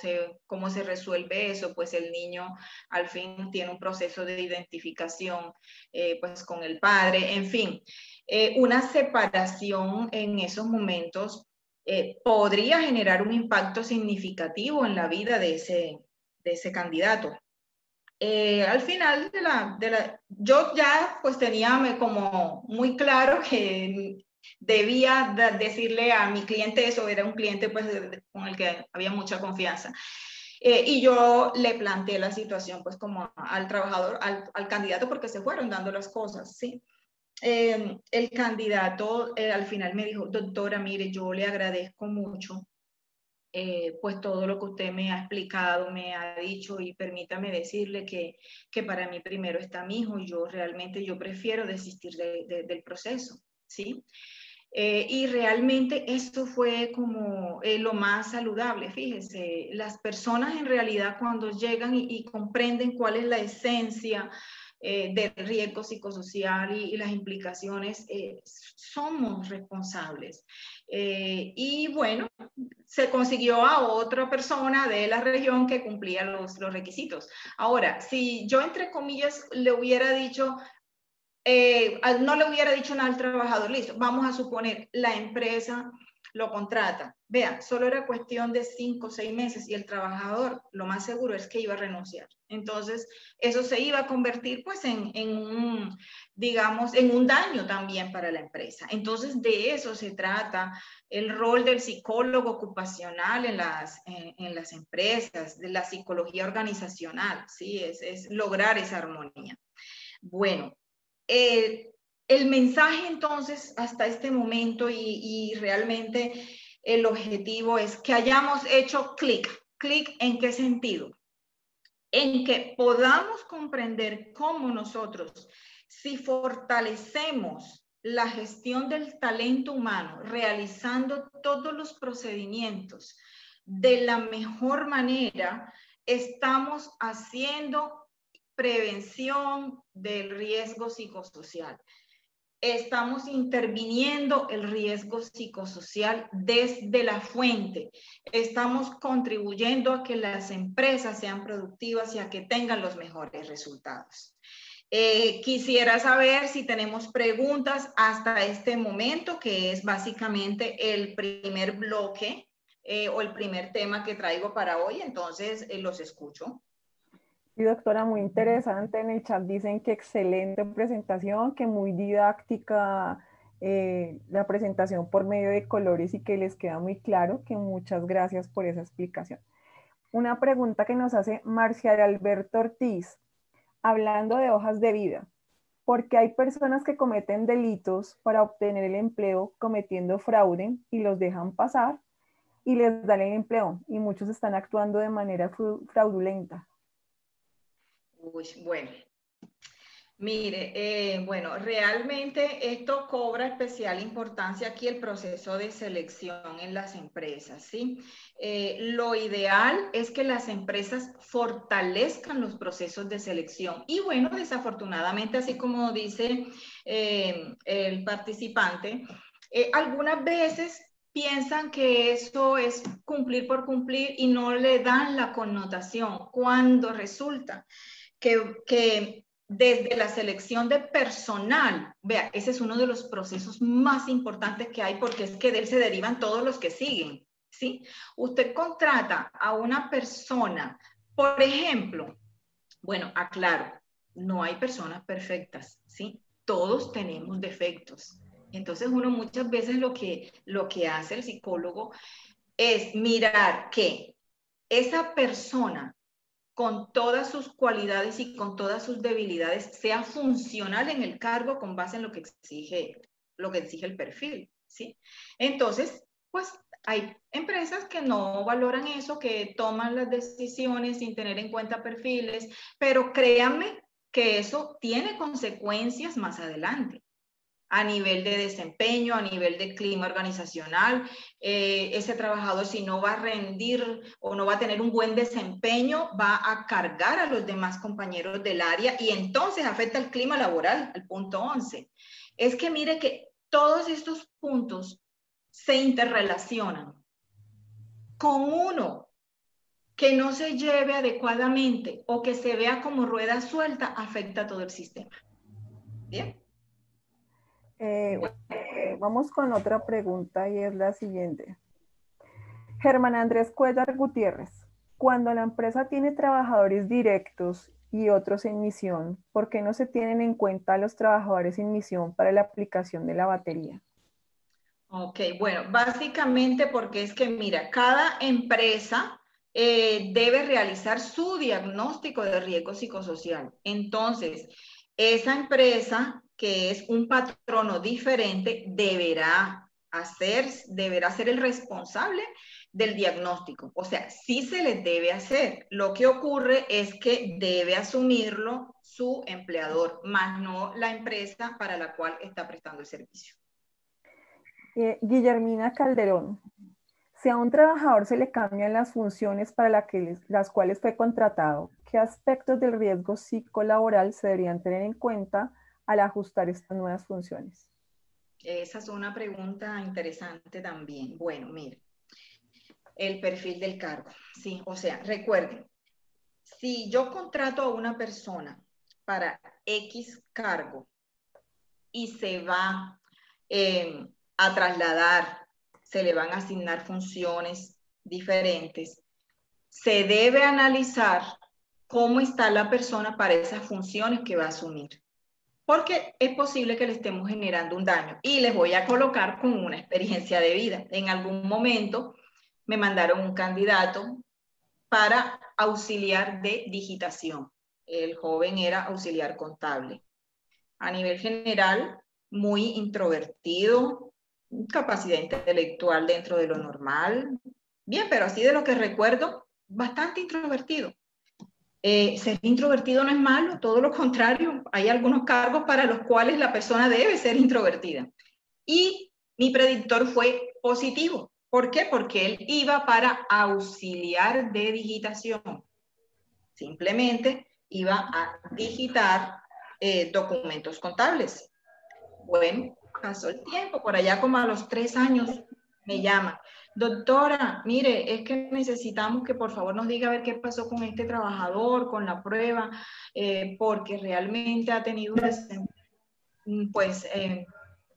cómo se resuelve eso, pues el niño al fin tiene un proceso de identificación pues con el padre, en fin, una separación en esos momentos podría generar un impacto significativo en la vida de ese candidato. Al final yo ya pues tenía como muy claro que debía decirle a mi cliente eso, era un cliente pues con el que había mucha confianza. Y yo le planteé la situación pues como al trabajador, al candidato, porque se fueron dando las cosas, ¿sí? El candidato al final me dijo, doctora, mire, yo le agradezco mucho pues todo lo que usted me ha explicado, me ha dicho, y permítame decirle que para mí primero está mi hijo y yo prefiero desistir del proceso, ¿sí? Y realmente esto fue como lo más saludable, fíjese, las personas en realidad cuando llegan y comprenden cuál es la esencia del riesgo psicosocial y las implicaciones, somos responsables. Y bueno, se consiguió a otra persona de la región que cumplía los requisitos. Ahora, si yo entre comillas le hubiera dicho, no le hubiera dicho nada al trabajador, listo, vamos a suponer la empresa lo contrata. Vean, solo era cuestión de 5 o 6 meses y el trabajador lo más seguro es que iba a renunciar. Entonces, eso se iba a convertir pues en un daño también para la empresa. Entonces, de eso se trata el rol del psicólogo ocupacional en las empresas, de la psicología organizacional, ¿sí? Es lograr esa armonía. Bueno, el mensaje entonces hasta este momento y realmente el objetivo es que hayamos hecho clic. ¿Clic en qué sentido? En que podamos comprender cómo nosotros, si fortalecemos la gestión del talento humano, realizando todos los procedimientos de la mejor manera, estamos haciendo prevención del riesgo psicosocial. Estamos interviniendo el riesgo psicosocial desde la fuente. Estamos contribuyendo a que las empresas sean productivas y a que tengan los mejores resultados. Quisiera saber si tenemos preguntas hasta este momento, que es básicamente el primer bloque o el primer tema que traigo para hoy. Entonces, los escucho. Sí, doctora, muy interesante. En el chat dicen que excelente presentación, que muy didáctica la presentación por medio de colores y que les queda muy claro, que muchas gracias por esa explicación. Una pregunta que nos hace Marcial Alberto Ortiz, hablando de hojas de vida, ¿por qué hay personas que cometen delitos para obtener el empleo cometiendo fraude y los dejan pasar y les dan el empleo y muchos están actuando de manera fraudulenta? Bueno, mire, bueno, realmente esto cobra especial importancia aquí el proceso de selección en las empresas, ¿sí? Lo ideal es que las empresas fortalezcan los procesos de selección y bueno, desafortunadamente, así como dice el participante, algunas veces piensan que eso es cumplir por cumplir y no le dan la connotación cuando resulta que desde la selección de personal, vea, ese es uno de los procesos más importantes que hay porque es que de él se derivan todos los que siguen, ¿sí? Usted contrata a una persona, por ejemplo, bueno, aclaro, no hay personas perfectas, ¿sí? Todos tenemos defectos. Entonces uno muchas veces lo que hace el psicólogo es mirar que esa persona con todas sus cualidades y con todas sus debilidades, sea funcional en el cargo con base en lo que exige el perfil, ¿sí? Entonces, pues hay empresas que no valoran eso, que toman las decisiones sin tener en cuenta perfiles, pero créanme que eso tiene consecuencias más adelante. a nivel de desempeño, a nivel de clima organizacional. Ese trabajador, si no va a rendir o no va a tener un buen desempeño, va a cargar a los demás compañeros del área y entonces afecta el clima laboral, al punto 11. Es que mire que todos estos puntos se interrelacionan. Con uno que no se lleve adecuadamente o que se vea como rueda suelta, afecta a todo el sistema. ¿Bien? Vamos con otra pregunta y es la siguiente. Germán Andrés Cuellar Gutiérrez, cuando la empresa tiene trabajadores directos y otros en misión, ¿por qué no se tienen en cuenta los trabajadores en misión para la aplicación de la batería? Ok, bueno, básicamente porque es que, mira, cada empresa debe realizar su diagnóstico de riesgo psicosocial. Entonces, esa empresa, que es un patrono diferente, deberá ser el responsable del diagnóstico. O sea, sí se les debe hacer. Lo que ocurre es que debe asumirlo su empleador, más no la empresa para la cual está prestando el servicio. Guillermina Calderón, si a un trabajador se le cambian las funciones para las cuales fue contratado, ¿qué aspectos del riesgo psicolaboral se deberían tener en cuenta al ajustar estas nuevas funciones? Esa es una pregunta interesante también. Bueno, mire, el perfil del cargo, sí, o sea, recuerden, si yo contrato a una persona para X cargo y se va a trasladar, se le van a asignar funciones diferentes, se debe analizar cómo está la persona para esas funciones que va a asumir. Porque es posible que le estemos generando un daño. Y les voy a colocar con una experiencia de vida. En algún momento me mandaron un candidato para auxiliar de digitación. El joven era auxiliar contable. A nivel general, muy introvertido, capacidad intelectual dentro de lo normal. Bien, pero así de lo que recuerdo, bastante introvertido. Ser introvertido no es malo, todo lo contrario. Hay algunos cargos para los cuales la persona debe ser introvertida. Y mi predictor fue positivo. ¿Por qué? Porque él iba para auxiliar de digitación. Simplemente iba a digitar documentos contables. Bueno, pasó el tiempo, por allá como a los 3 años me llama. Doctora, mire, es que necesitamos que por favor nos diga a ver qué pasó con este trabajador, con la prueba, porque realmente ha tenido un desempeño, pues,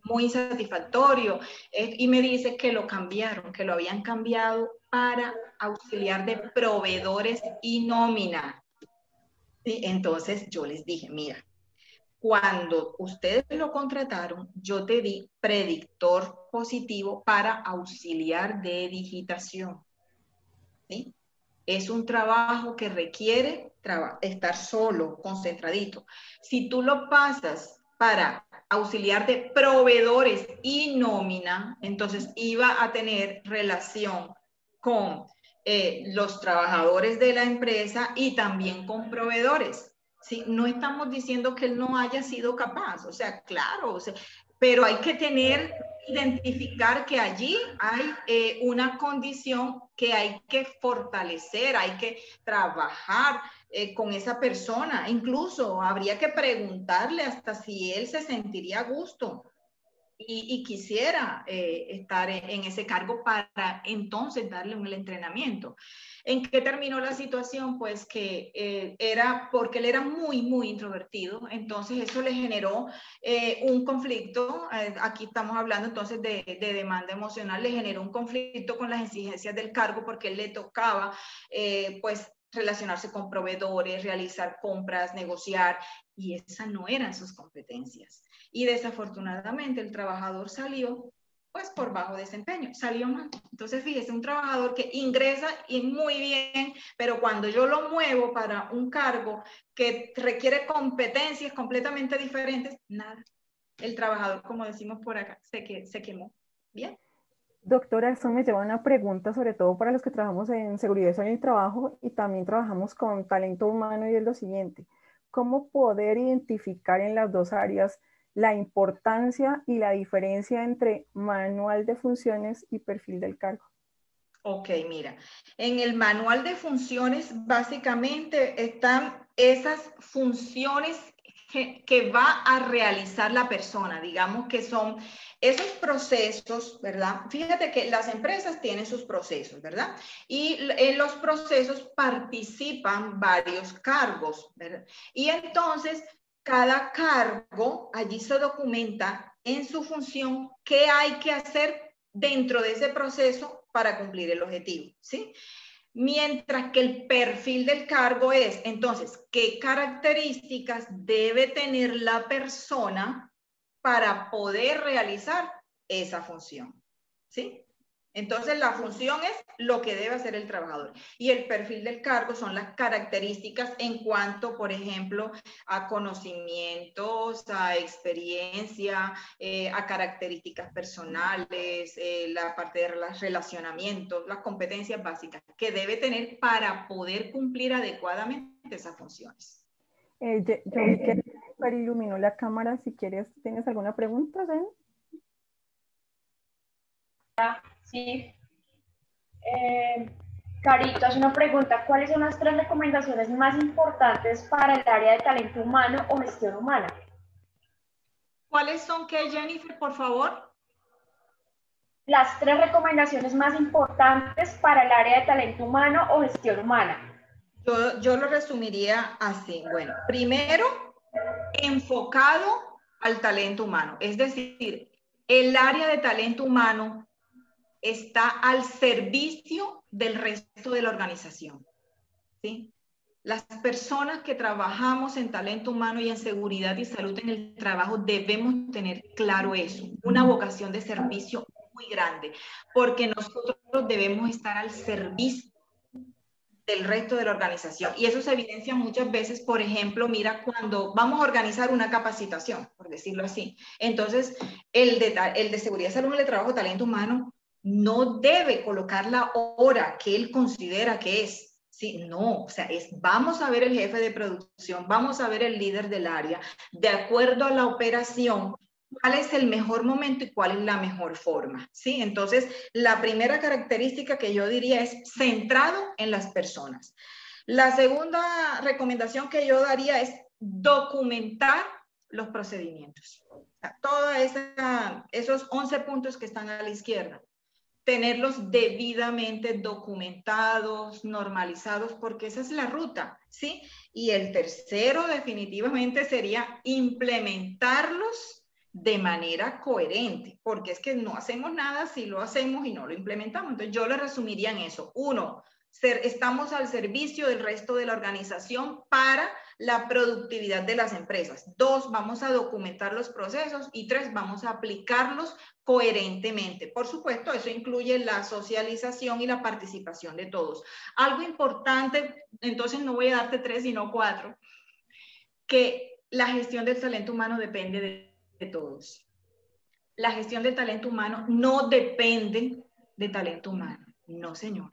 muy insatisfactorio. Y me dice que lo cambiaron, que lo habían cambiado para auxiliar de proveedores y nómina. ¿Sí? Entonces yo les dije, mira, cuando ustedes lo contrataron, yo te di predictor positivo para auxiliar de digitación. ¿Sí? Es un trabajo que requiere estar solo, concentradito. Si tú lo pasas para auxiliar de proveedores y nómina, entonces iba a tener relación con los trabajadores de la empresa y también con proveedores. ¿Sí? No estamos diciendo que él no haya sido capaz, o sea, claro, o sea, pero hay que identificar que allí hay una condición que hay que fortalecer, hay que trabajar con esa persona. Incluso habría que preguntarle hasta si él se sentiría a gusto y quisiera estar en ese cargo para entonces darle un entrenamiento. ¿En qué terminó la situación? Pues que era porque él era muy, muy introvertido, entonces eso le generó un conflicto, aquí estamos hablando entonces de demanda emocional, le generó un conflicto con las exigencias del cargo porque él le tocaba pues relacionarse con proveedores, realizar compras, negociar, y esas no eran sus competencias. Y desafortunadamente el trabajador salió pues por bajo desempeño, salió mal. Entonces fíjese, un trabajador que ingresa y muy bien, pero cuando yo lo muevo para un cargo que requiere competencias completamente diferentes, nada. El trabajador, como decimos por acá, se quemó. Bien. Doctora, esto me lleva a una pregunta, sobre todo para los que trabajamos en seguridad y salud y trabajo y también trabajamos con talento humano, y es lo siguiente: ¿cómo poder identificar en las dos áreas la importancia y la diferencia entre manual de funciones y perfil del cargo. Ok, mira, en el manual de funciones básicamente están esas funciones que va a realizar la persona, digamos que son esos procesos, ¿verdad? Fíjate que las empresas tienen sus procesos, ¿verdad? Y en los procesos participan varios cargos, ¿verdad? Y entonces cada cargo allí se documenta en su función qué hay que hacer dentro de ese proceso para cumplir el objetivo, ¿sí? Mientras que el perfil del cargo es, entonces, ¿qué características debe tener la persona para poder realizar esa función? ¿Sí? Entonces, la función es lo que debe hacer el trabajador. Y el perfil del cargo son las características en cuanto, por ejemplo, a conocimientos, a experiencia, a características personales, la parte de los relacionamientos, las competencias básicas que debe tener para poder cumplir adecuadamente esas funciones. Yo vi que iluminó la cámara. Si quieres, ¿tienes alguna pregunta, Jen? Sí. Carito hace una pregunta. ¿Cuáles son las 3 recomendaciones más importantes para el área de talento humano o gestión humana? ¿Cuáles son qué, Jennifer, por favor? Las 3 recomendaciones más importantes para el área de talento humano o gestión humana. Yo lo resumiría así. Bueno, primero, enfocado al talento humano. Es decir, el área de talento humano está al servicio del resto de la organización, ¿sí? Las personas que trabajamos en talento humano y en seguridad y salud en el trabajo debemos tener claro eso, una vocación de servicio muy grande, porque nosotros debemos estar al servicio del resto de la organización. Y eso se evidencia muchas veces, por ejemplo, mira, cuando vamos a organizar una capacitación, por decirlo así. Entonces, el de seguridad, salud, el trabajo, talento humano, no debe colocar la hora que él considera que es. Sí, no, o sea, vamos a ver el jefe de producción, vamos a ver el líder del área, de acuerdo a la operación, cuál es el mejor momento y cuál es la mejor forma, ¿sí? Entonces, la primera característica que yo diría es centrado en las personas. La segunda recomendación que yo daría es documentar los procedimientos. O sea, esos 11 puntos que están a la izquierda, tenerlos debidamente documentados, normalizados, porque esa es la ruta, ¿sí? Y el tercero definitivamente sería implementarlos de manera coherente, porque es que no hacemos nada si lo hacemos y no lo implementamos. Entonces yo lo resumiría en eso. 1, estamos al servicio del resto de la organización para la productividad de las empresas. 2, vamos a documentar los procesos. Y 3, vamos a aplicarlos coherentemente. Por supuesto, eso incluye la socialización y la participación de todos. Algo importante, entonces no voy a darte 3, sino 4, que la gestión del talento humano depende de todos. La gestión del talento humano no depende de talento humano. No, señor.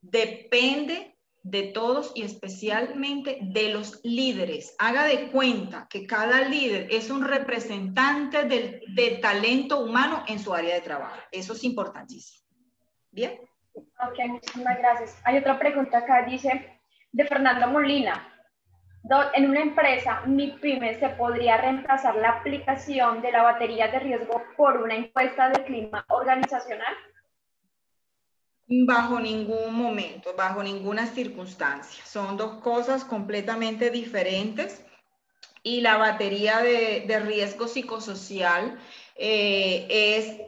Depende de todos y especialmente de los líderes. Haga de cuenta que cada líder es un representante de talento humano en su área de trabajo. Eso es importantísimo. ¿Bien? Ok, muchísimas gracias. Hay otra pregunta acá, dice, de Fernando Molina. En una empresa, MIPYME, ¿se podría reemplazar la aplicación de la batería de riesgo por una encuesta de clima organizacional? Bajo ningún momento, bajo ninguna circunstancia. Son dos cosas completamente diferentes. Y la batería de riesgo psicosocial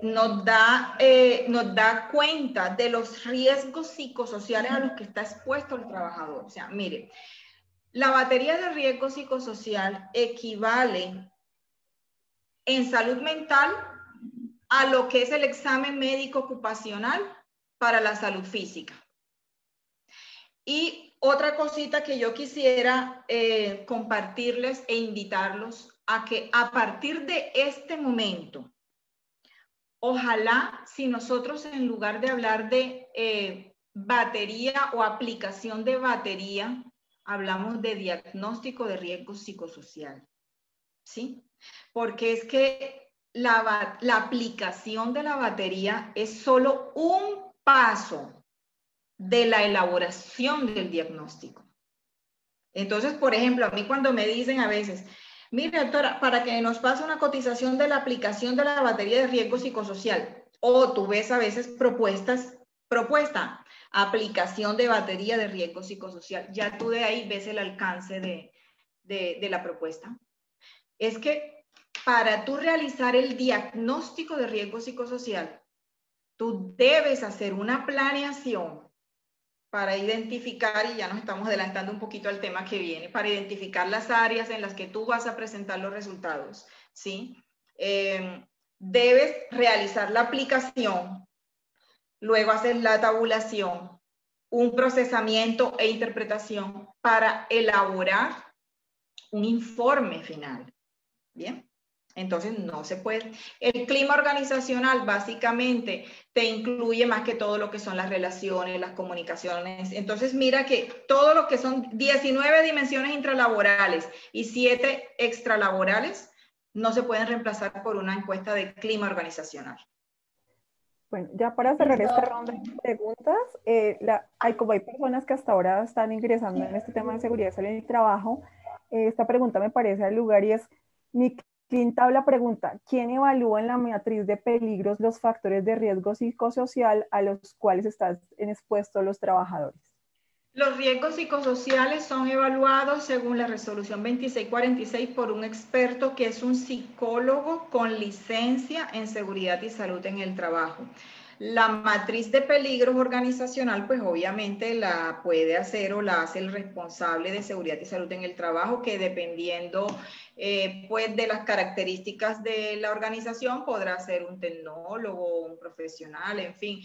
nos da cuenta de los riesgos psicosociales a los que está expuesto el trabajador. O sea, mire, la batería de riesgo psicosocial equivale en salud mental a lo que es el examen médico ocupacional para la salud física. Y otra cosita que yo quisiera compartirles e invitarlos a que a partir de este momento, ojalá si nosotros en lugar de hablar de batería o aplicación de batería, hablamos de diagnóstico de riesgo psicosocial. ¿sí? Porque es que la aplicación de la batería es solo un paso de la elaboración del diagnóstico. Entonces, por ejemplo, a mí cuando me dicen a veces, mire, doctora, para que nos pase una cotización de la aplicación de la batería de riesgo psicosocial, o tú ves a veces propuesta, aplicación de batería de riesgo psicosocial, ya tú de ahí ves el alcance de la propuesta. Es que para tú realizar el diagnóstico de riesgo psicosocial, tú debes hacer una planeación para identificar, y ya nos estamos adelantando un poquito al tema que viene, para identificar las áreas en las que tú vas a presentar los resultados, ¿sí? Debes realizar la aplicación, luego hacer la tabulación, un procesamiento e interpretación para elaborar un informe final, ¿bien? Entonces no se puede. El clima organizacional básicamente te incluye más que todo lo que son las relaciones, las comunicaciones. Entonces mira que todo lo que son 19 dimensiones intralaborales y 7 extralaborales no se pueden reemplazar por una encuesta de clima organizacional. Bueno, ya para cerrar esta ronda de preguntas, como hay personas que hasta ahora están ingresando en este tema de seguridad y salud en el trabajo, esta pregunta me parece al lugar y es, mi quinta pregunta, ¿quién evalúa en la matriz de peligros los factores de riesgo psicosocial a los cuales están expuestos los trabajadores? Los riesgos psicosociales son evaluados según la resolución 2646 por un experto que es un psicólogo con licencia en seguridad y salud en el trabajo. La matriz de peligros organizacional, pues obviamente la puede hacer o la hace el responsable de seguridad y salud en el trabajo, que dependiendo pues de las características de la organización podrá ser un tecnólogo, un profesional, en fin.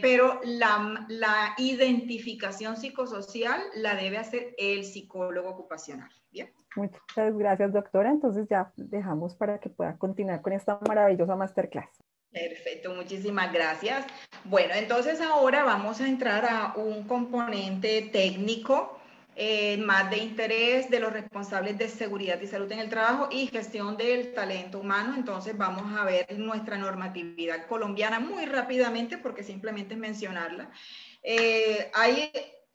Pero la identificación psicosocial la debe hacer el psicólogo ocupacional. ¿Bien? Muchas gracias, doctora. Entonces ya dejamos para que pueda continuar con esta maravillosa masterclass. Perfecto, muchísimas gracias. Bueno, entonces ahora vamos a entrar a un componente técnico más de interés de los responsables de seguridad y salud en el trabajo y gestión del talento humano. Entonces vamos a ver nuestra normatividad colombiana muy rápidamente porque simplemente es mencionarla.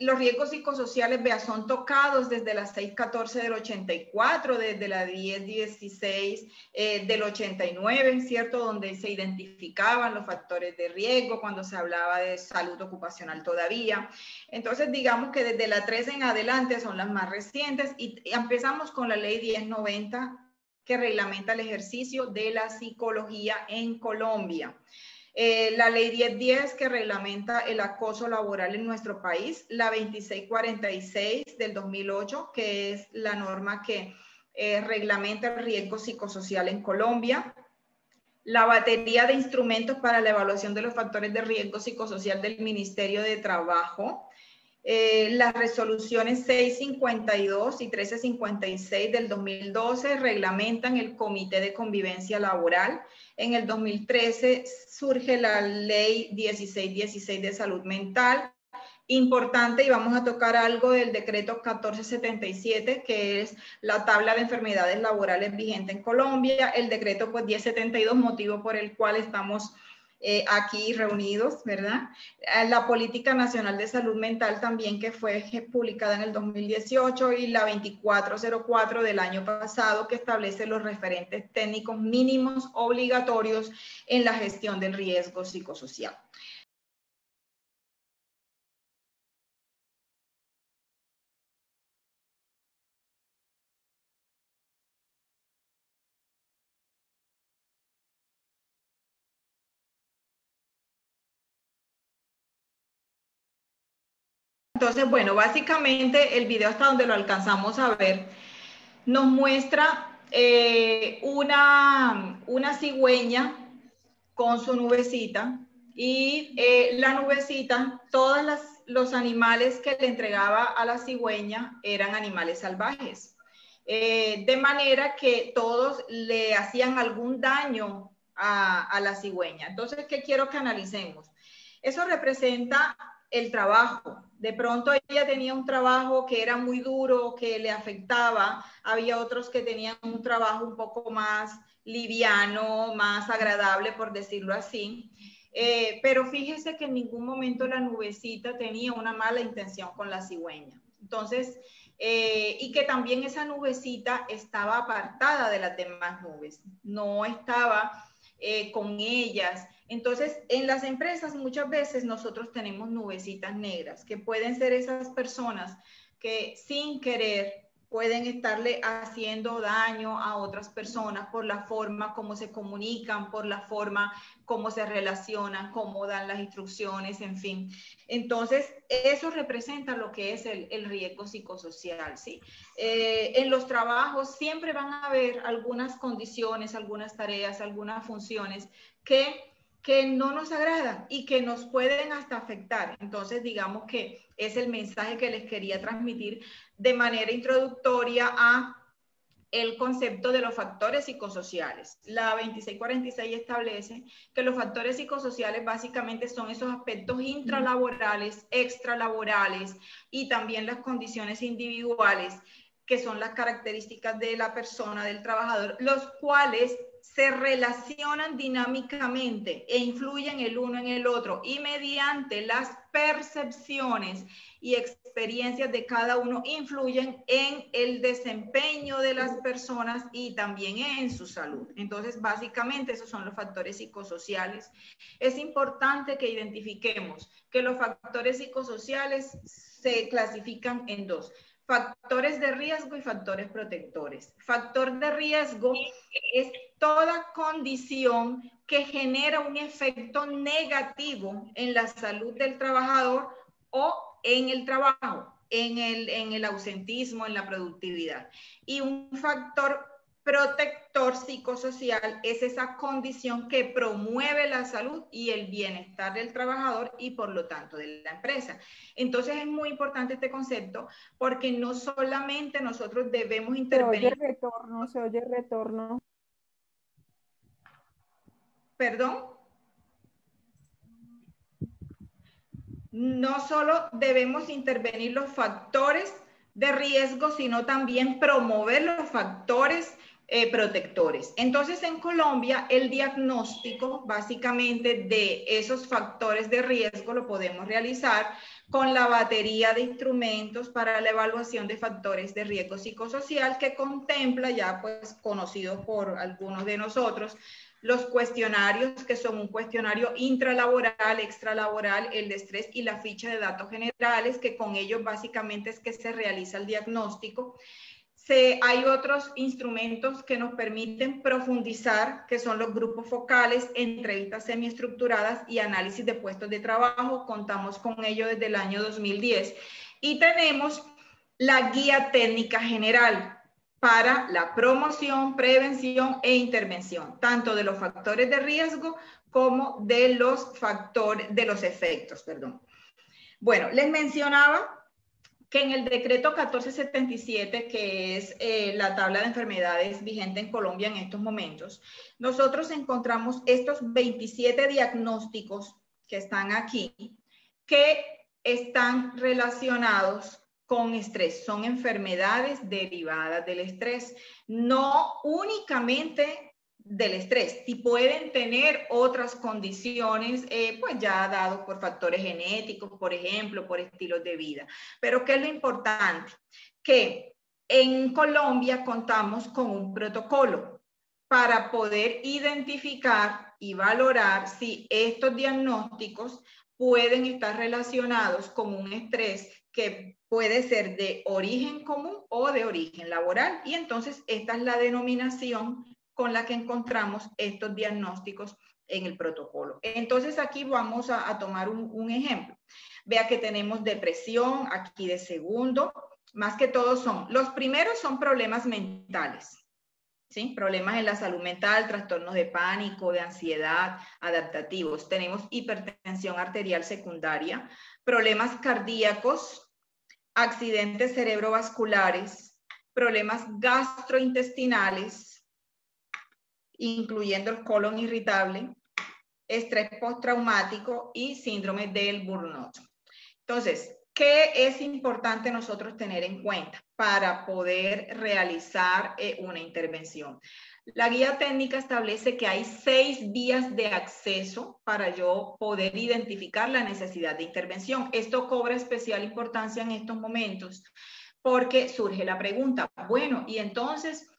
Los riesgos psicosociales, vea, son tocados desde la 614 del 84, desde la 1016 del 89, ¿cierto? Donde se identificaban los factores de riesgo cuando se hablaba de salud ocupacional todavía. Entonces, digamos que desde la 13 en adelante son las más recientes y empezamos con la ley 1090 que reglamenta el ejercicio de la psicología en Colombia. La ley 1010 que reglamenta el acoso laboral en nuestro país, la 2646 del 2008, que es la norma que reglamenta el riesgo psicosocial en Colombia, la batería de instrumentos para la evaluación de los factores de riesgo psicosocial del Ministerio de Trabajo, las resoluciones 652 y 1356 del 2012 reglamentan el Comité de Convivencia Laboral. En el 2013 surge la Ley 1616 de Salud Mental. Importante, y vamos a tocar algo del decreto 1477, que es la tabla de enfermedades laborales vigente en Colombia. El decreto pues 1072, motivo por el cual estamos aquí reunidos, ¿verdad? La Política Nacional de Salud Mental también, que fue publicada en el 2018, y la 2404 del año pasado, que establece los referentes técnicos mínimos obligatorios en la gestión del riesgo psicosocial. Entonces, bueno, básicamente el video, hasta donde lo alcanzamos a ver, nos muestra una cigüeña con su nubecita, y la nubecita, todos los animales que le entregaba a la cigüeña eran animales salvajes. De manera que todos le hacían algún daño a la cigüeña. Entonces, ¿qué quiero que analicemos? Eso representa el trabajo. De pronto ella tenía un trabajo que era muy duro, que le afectaba. Había otros que tenían un trabajo un poco más liviano, más agradable, por decirlo así. Pero fíjese que en ningún momento la nubecita tenía una mala intención con la cigüeña. Entonces, y que también esa nubecita estaba apartada de las demás nubes, no estaba con ellas. Entonces, en las empresas muchas veces nosotros tenemos nubecitas negras, que pueden ser esas personas que sin querer pueden estarle haciendo daño a otras personas por la forma como se comunican, por la forma como se relacionan, cómo dan las instrucciones, en fin. Entonces, eso representa lo que es el riesgo psicosocial, ¿sí? En los trabajos siempre van a haber algunas condiciones, algunas tareas, algunas funciones que no nos agradan y que nos pueden hasta afectar. Entonces, digamos que es el mensaje que les quería transmitir de manera introductoria a el concepto de los factores psicosociales. La 2646 establece que los factores psicosociales básicamente son esos aspectos intralaborales, extralaborales y también las condiciones individuales, que son las características de la persona, del trabajador, los cuales se relacionan dinámicamente e influyen el uno en el otro y mediante las percepciones y experiencias de cada uno influyen en el desempeño de las personas y también en su salud. Entonces, básicamente esos son los factores psicosociales. Es importante que identifiquemos que los factores psicosociales se clasifican en dos: factores de riesgo y factores protectores. Factor de riesgo es toda condición que genera un efecto negativo en la salud del trabajador o en el trabajo, en el ausentismo, en la productividad. Y un factor protector psicosocial es esa condición que promueve la salud y el bienestar del trabajador y por lo tanto de la empresa. Entonces es muy importante este concepto porque no solamente nosotros debemos intervenir. Se oye retorno. ¿Perdón? No solo debemos intervenir los factores de riesgo, sino también promover los factores protectores. Entonces, en Colombia, el diagnóstico básicamente de esos factores de riesgo lo podemos realizar con la batería de instrumentos para la evaluación de factores de riesgo psicosocial, que contempla, ya pues conocidos por algunos de nosotros, los cuestionarios, que son un cuestionario intralaboral, extralaboral, el de estrés y la ficha de datos generales, que con ellos básicamente es que se realiza el diagnóstico. Hay otros instrumentos que nos permiten profundizar, que son los grupos focales, entrevistas semiestructuradas y análisis de puestos de trabajo. Contamos con ello desde el año 2010. Y tenemos la guía técnica general para la promoción, prevención e intervención, tanto de los factores de riesgo como de los efectos, perdón. Bueno, les mencionaba que en el decreto 1477, que es la tabla de enfermedades vigente en Colombia en estos momentos, nosotros encontramos estos 27 diagnósticos que están aquí, que están relacionados con estrés. Son enfermedades derivadas del estrés, no únicamente del estrés, si pueden tener otras condiciones, pues ya dado por factores genéticos, por ejemplo, por estilos de vida. Pero ¿qué es lo importante? Que en Colombia contamos con un protocolo para poder identificar y valorar si estos diagnósticos pueden estar relacionados con un estrés que puede ser de origen común o de origen laboral. Y entonces esta es la denominación con la que encontramos estos diagnósticos en el protocolo. Entonces aquí vamos a tomar un ejemplo. Vea que tenemos depresión aquí de segundo. Más que todo los primeros son problemas mentales, ¿sí? Problemas en la salud mental, trastornos de pánico, de ansiedad, adaptativos. Tenemos hipertensión arterial secundaria, problemas cardíacos, accidentes cerebrovasculares, problemas gastrointestinales, incluyendo el colon irritable, estrés postraumático y síndrome del burnout. Entonces, ¿qué es importante nosotros tener en cuenta para poder realizar una intervención? La guía técnica establece que hay 6 vías de acceso para yo poder identificar la necesidad de intervención. Esto cobra especial importancia en estos momentos porque surge la pregunta, bueno, y entonces,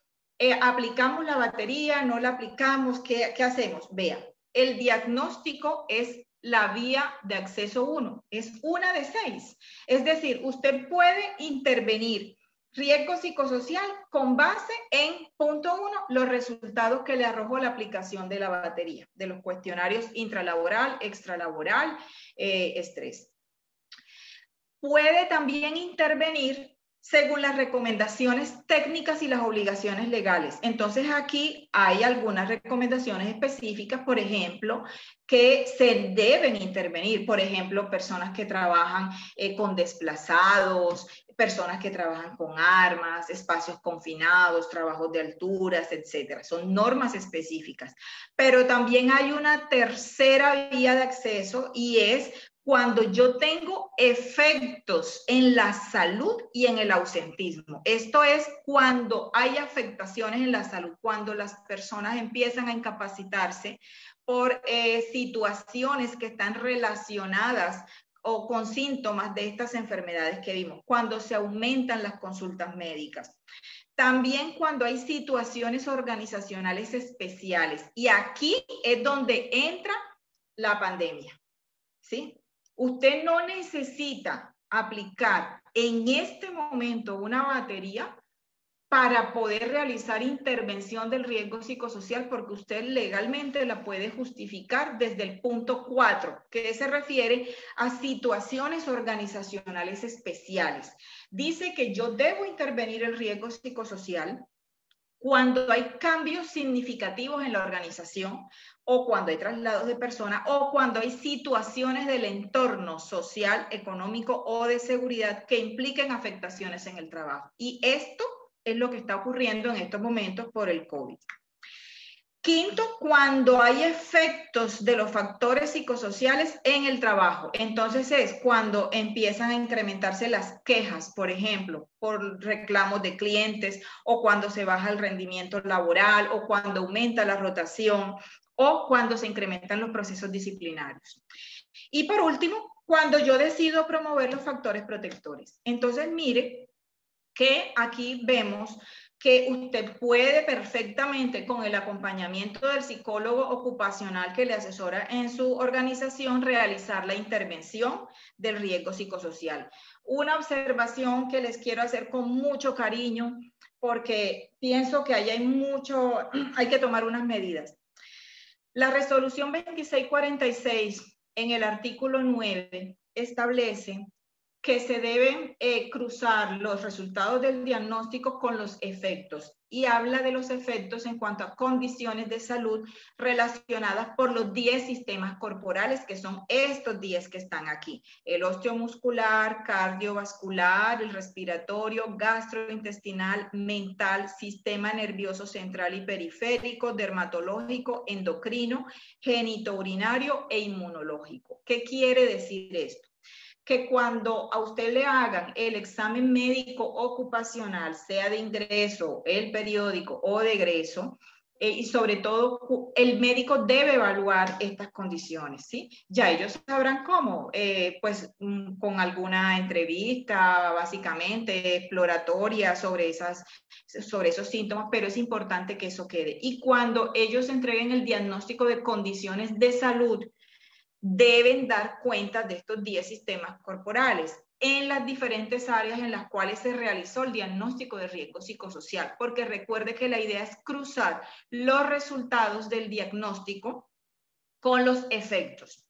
¿aplicamos la batería? ¿No la aplicamos? ¿Qué hacemos? Vean, el diagnóstico es la vía de acceso 1, es una de 6. Es decir, usted puede intervenir riesgo psicosocial con base en, punto 1, los resultados que le arrojó la aplicación de la batería, de los cuestionarios intralaboral, extralaboral, estrés. Puede también intervenir según las recomendaciones técnicas y las obligaciones legales. Entonces aquí hay algunas recomendaciones específicas, por ejemplo, que se deben intervenir. Por ejemplo, personas que trabajan con desplazados, personas que trabajan con armas, espacios confinados, trabajos de alturas, etcétera. Son normas específicas. Pero también hay una tercera vía de acceso y es cuando yo tengo efectos en la salud y en el ausentismo. Esto es cuando hay afectaciones en la salud, cuando las personas empiezan a incapacitarse por situaciones que están relacionadas o con síntomas de estas enfermedades que vimos, cuando se aumentan las consultas médicas. También cuando hay situaciones organizacionales especiales. Y aquí es donde entra la pandemia, ¿sí? Usted no necesita aplicar en este momento una batería para poder realizar intervención del riesgo psicosocial porque usted legalmente la puede justificar desde el punto 4, que se refiere a situaciones organizacionales especiales. Dice que yo debo intervenir el riesgo psicosocial cuando hay cambios significativos en la organización o cuando hay traslados de personas o cuando hay situaciones del entorno social, económico o de seguridad que impliquen afectaciones en el trabajo. Y esto es lo que está ocurriendo en estos momentos por el COVID. Quinto, cuando hay efectos de los factores psicosociales en el trabajo. Entonces es cuando empiezan a incrementarse las quejas, por ejemplo, por reclamos de clientes, o cuando se baja el rendimiento laboral, o cuando aumenta la rotación, o cuando se incrementan los procesos disciplinarios. Y por último, cuando yo decido promover los factores protectores. Entonces mire que aquí vemos que usted puede perfectamente con el acompañamiento del psicólogo ocupacional que le asesora en su organización realizar la intervención del riesgo psicosocial. Una observación que les quiero hacer con mucho cariño porque pienso que ahí hay que tomar unas medidas. La resolución 2646 en el artículo 9 establece que se deben cruzar los resultados del diagnóstico con los efectos y habla de los efectos en cuanto a condiciones de salud relacionadas por los 10 sistemas corporales, que son estos 10 que están aquí: el osteomuscular, cardiovascular, el respiratorio, gastrointestinal, mental, sistema nervioso central y periférico, dermatológico, endocrino, genitourinario e inmunológico. ¿Qué quiere decir esto? Que cuando a usted le hagan el examen médico ocupacional, sea de ingreso, el periódico o de egreso, y sobre todo el médico debe evaluar estas condiciones, ¿sí? Ya ellos sabrán cómo, pues con alguna entrevista básicamente exploratoria sobre esos síntomas, pero es importante que eso quede. Y cuando ellos entreguen el diagnóstico de condiciones de salud, deben dar cuenta de estos 10 sistemas corporales en las diferentes áreas en las cuales se realizó el diagnóstico de riesgo psicosocial, porque recuerde que la idea es cruzar los resultados del diagnóstico con los efectos.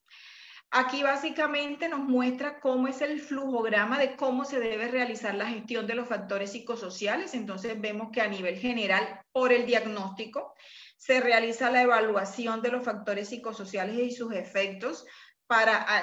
Aquí básicamente nos muestra cómo es el flujograma de cómo se debe realizar la gestión de los factores psicosociales. Entonces vemos que a nivel general, por el diagnóstico, se realiza la evaluación de los factores psicosociales y sus efectos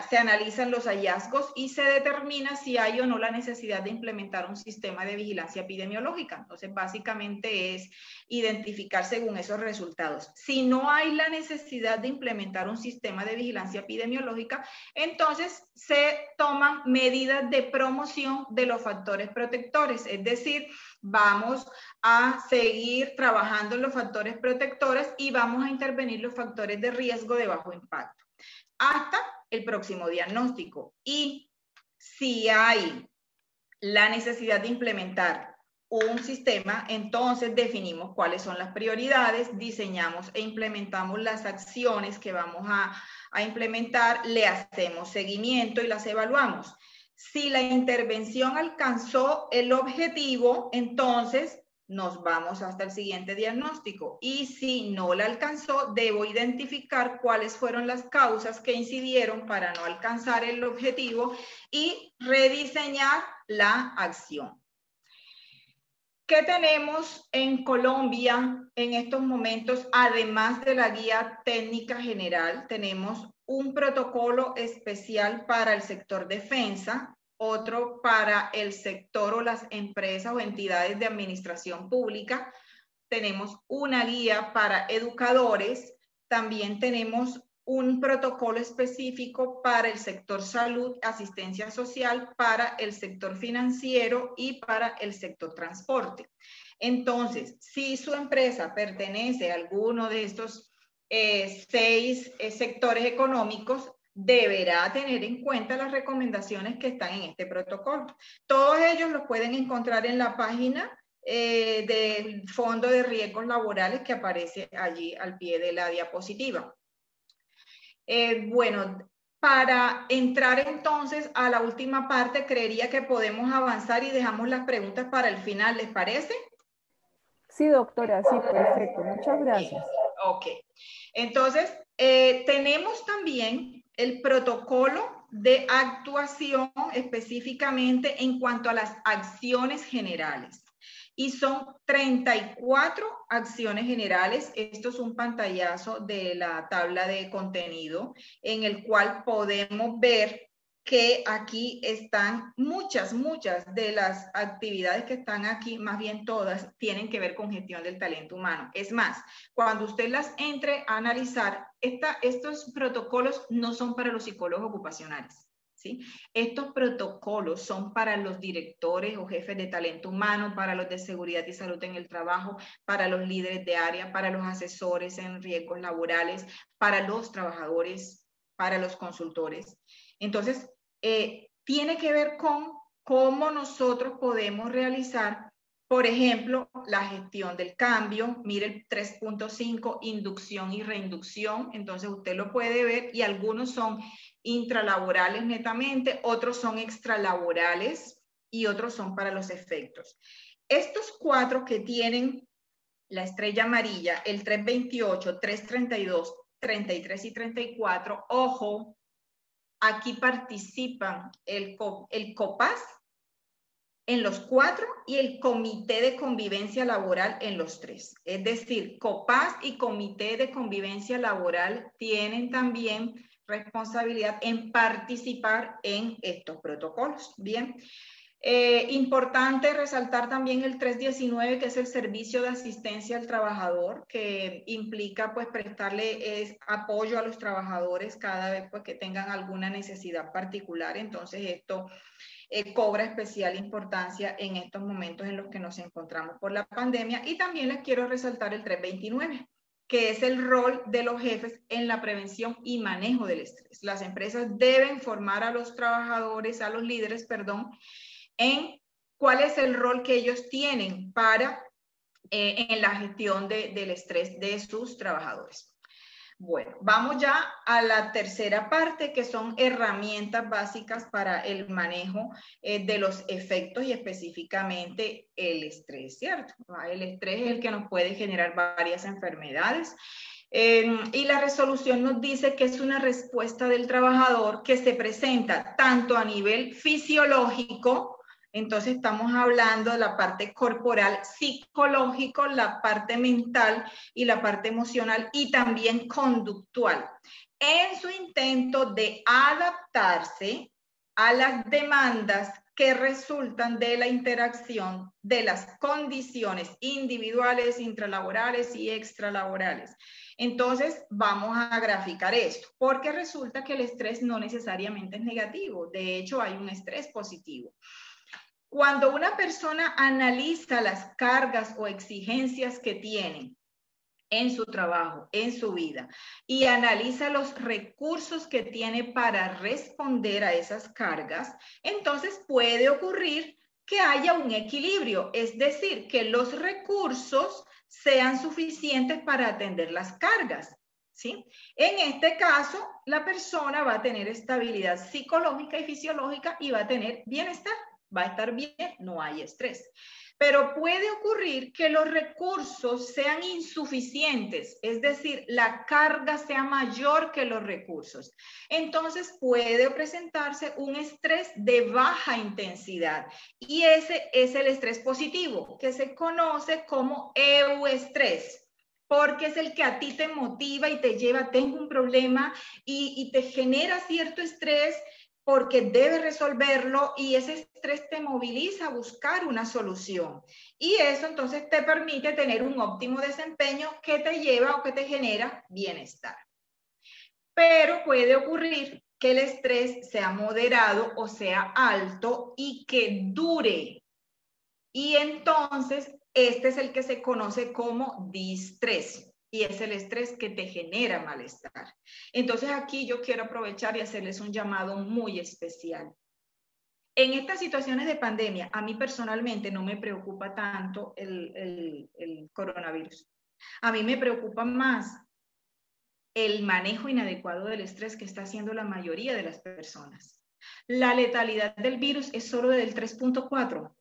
se analizan los hallazgos y se determina si hay o no la necesidad de implementar un sistema de vigilancia epidemiológica. Entonces, básicamente es identificar según esos resultados. Si no hay la necesidad de implementar un sistema de vigilancia epidemiológica, entonces se toman medidas de promoción de los factores protectores, es decir, vamos a seguir trabajando en los factores protectores y vamos a intervenir los factores de riesgo de bajo impacto hasta el próximo diagnóstico. Y si hay la necesidad de implementar un sistema, entonces definimos cuáles son las prioridades, diseñamos e implementamos las acciones que vamos a implementar, le hacemos seguimiento y las evaluamos. Si la intervención alcanzó el objetivo, entonces nos vamos hasta el siguiente diagnóstico. Y si no la alcanzó, debo identificar cuáles fueron las causas que incidieron para no alcanzar el objetivo y rediseñar la acción. ¿Qué tenemos en Colombia en estos momentos? Además de la guía técnica general, tenemos un protocolo especial para el sector defensa, otro para el sector o las empresas o entidades de administración pública. Tenemos una guía para educadores, también tenemos un protocolo específico para el sector salud, asistencia social, para el sector financiero y para el sector transporte. Entonces, si su empresa pertenece a alguno de estos 6 sectores económicos, deberá tener en cuenta las recomendaciones que están en este protocolo. Todos ellos los pueden encontrar en la página del Fondo de Riesgos Laborales que aparece allí al pie de la diapositiva. Bueno, para entrar entonces a la última parte, creería que podemos avanzar y dejamos las preguntas para el final, ¿les parece? Sí, doctora, sí, perfecto. Muchas gracias. Ok. Entonces, tenemos también el protocolo de actuación específicamente en cuanto a las acciones generales. Y son 34 acciones generales. Esto es un pantallazo de la tabla de contenido en el cual podemos ver que aquí están muchas de las actividades que están aquí, más bien todas, tienen que ver con gestión del talento humano. Es más, cuando usted las entre a analizar, estos protocolos no son para los psicólogos ocupacionales, ¿sí? Estos protocolos son para los directores o jefes de talento humano, para los de seguridad y salud en el trabajo, para los líderes de área, para los asesores en riesgos laborales, para los trabajadores, para los consultores. Entonces, tiene que ver con cómo nosotros podemos realizar, por ejemplo, la gestión del cambio. Mire el 3.5, inducción y reinducción. Entonces usted lo puede ver y algunos son intralaborales netamente, otros son extralaborales y otros son para los efectos. Estos 4 que tienen la estrella amarilla, el 328, 332, 33 y 34, ojo, aquí participan el COPAS en los 4 y el Comité de Convivencia Laboral en los 3. Es decir, COPAS y Comité de Convivencia Laboral tienen también responsabilidad en participar en estos protocolos. Bien. Importante resaltar también el 319, que es el servicio de asistencia al trabajador, que implica pues prestarle apoyo a los trabajadores cada vez pues que tengan alguna necesidad particular. Entonces esto cobra especial importancia en estos momentos en los que nos encontramos por la pandemia. Y también les quiero resaltar el 329, que es el rol de los jefes en la prevención y manejo del estrés. Las empresas deben formar a los trabajadores, a los líderes, perdón, en cuál es el rol que ellos tienen para en la gestión del estrés de sus trabajadores. Bueno, vamos ya a la tercera parte, que son herramientas básicas para el manejo de los efectos y específicamente el estrés, ¿cierto? El estrés es el que nos puede generar varias enfermedades. Y la resolución nos dice que es una respuesta del trabajador que se presenta tanto a nivel fisiológico, Entonces estamos hablando de la parte corporal, psicológico, la parte mental y la parte emocional y también conductual, en su intento de adaptarse a las demandas que resultan de la interacción de las condiciones individuales, intralaborales y extralaborales. Entonces, vamos a graficar esto, porque resulta que el estrés no necesariamente es negativo. De hecho, hay un estrés positivo. Cuando una persona analiza las cargas o exigencias que tiene en su trabajo, en su vida, y analiza los recursos que tiene para responder a esas cargas, entonces puede ocurrir que haya un equilibrio, es decir, que los recursos sean suficientes para atender las cargas, ¿sí? En este caso, la persona va a tener estabilidad psicológica y fisiológica y va a tener bienestar, va a estar bien, no hay estrés. Pero puede ocurrir que los recursos sean insuficientes, es decir, la carga sea mayor que los recursos. Entonces puede presentarse un estrés de baja intensidad y ese es el estrés positivo, que se conoce como euestrés, porque es el que a ti te motiva y te lleva, tengo un problema y te genera cierto estrés porque debes resolverlo y ese estrés te moviliza a buscar una solución. Y eso entonces te permite tener un óptimo desempeño que te lleva o que te genera bienestar. Pero puede ocurrir que el estrés sea moderado o sea alto y que dure. Y entonces este es el que se conoce como distrés. Y es el estrés que te genera malestar. Entonces aquí yo quiero aprovechar y hacerles un llamado muy especial. En estas situaciones de pandemia, a mí personalmente no me preocupa tanto el coronavirus. A mí me preocupa más el manejo inadecuado del estrés que está haciendo la mayoría de las personas. La letalidad del virus es solo del 3.4.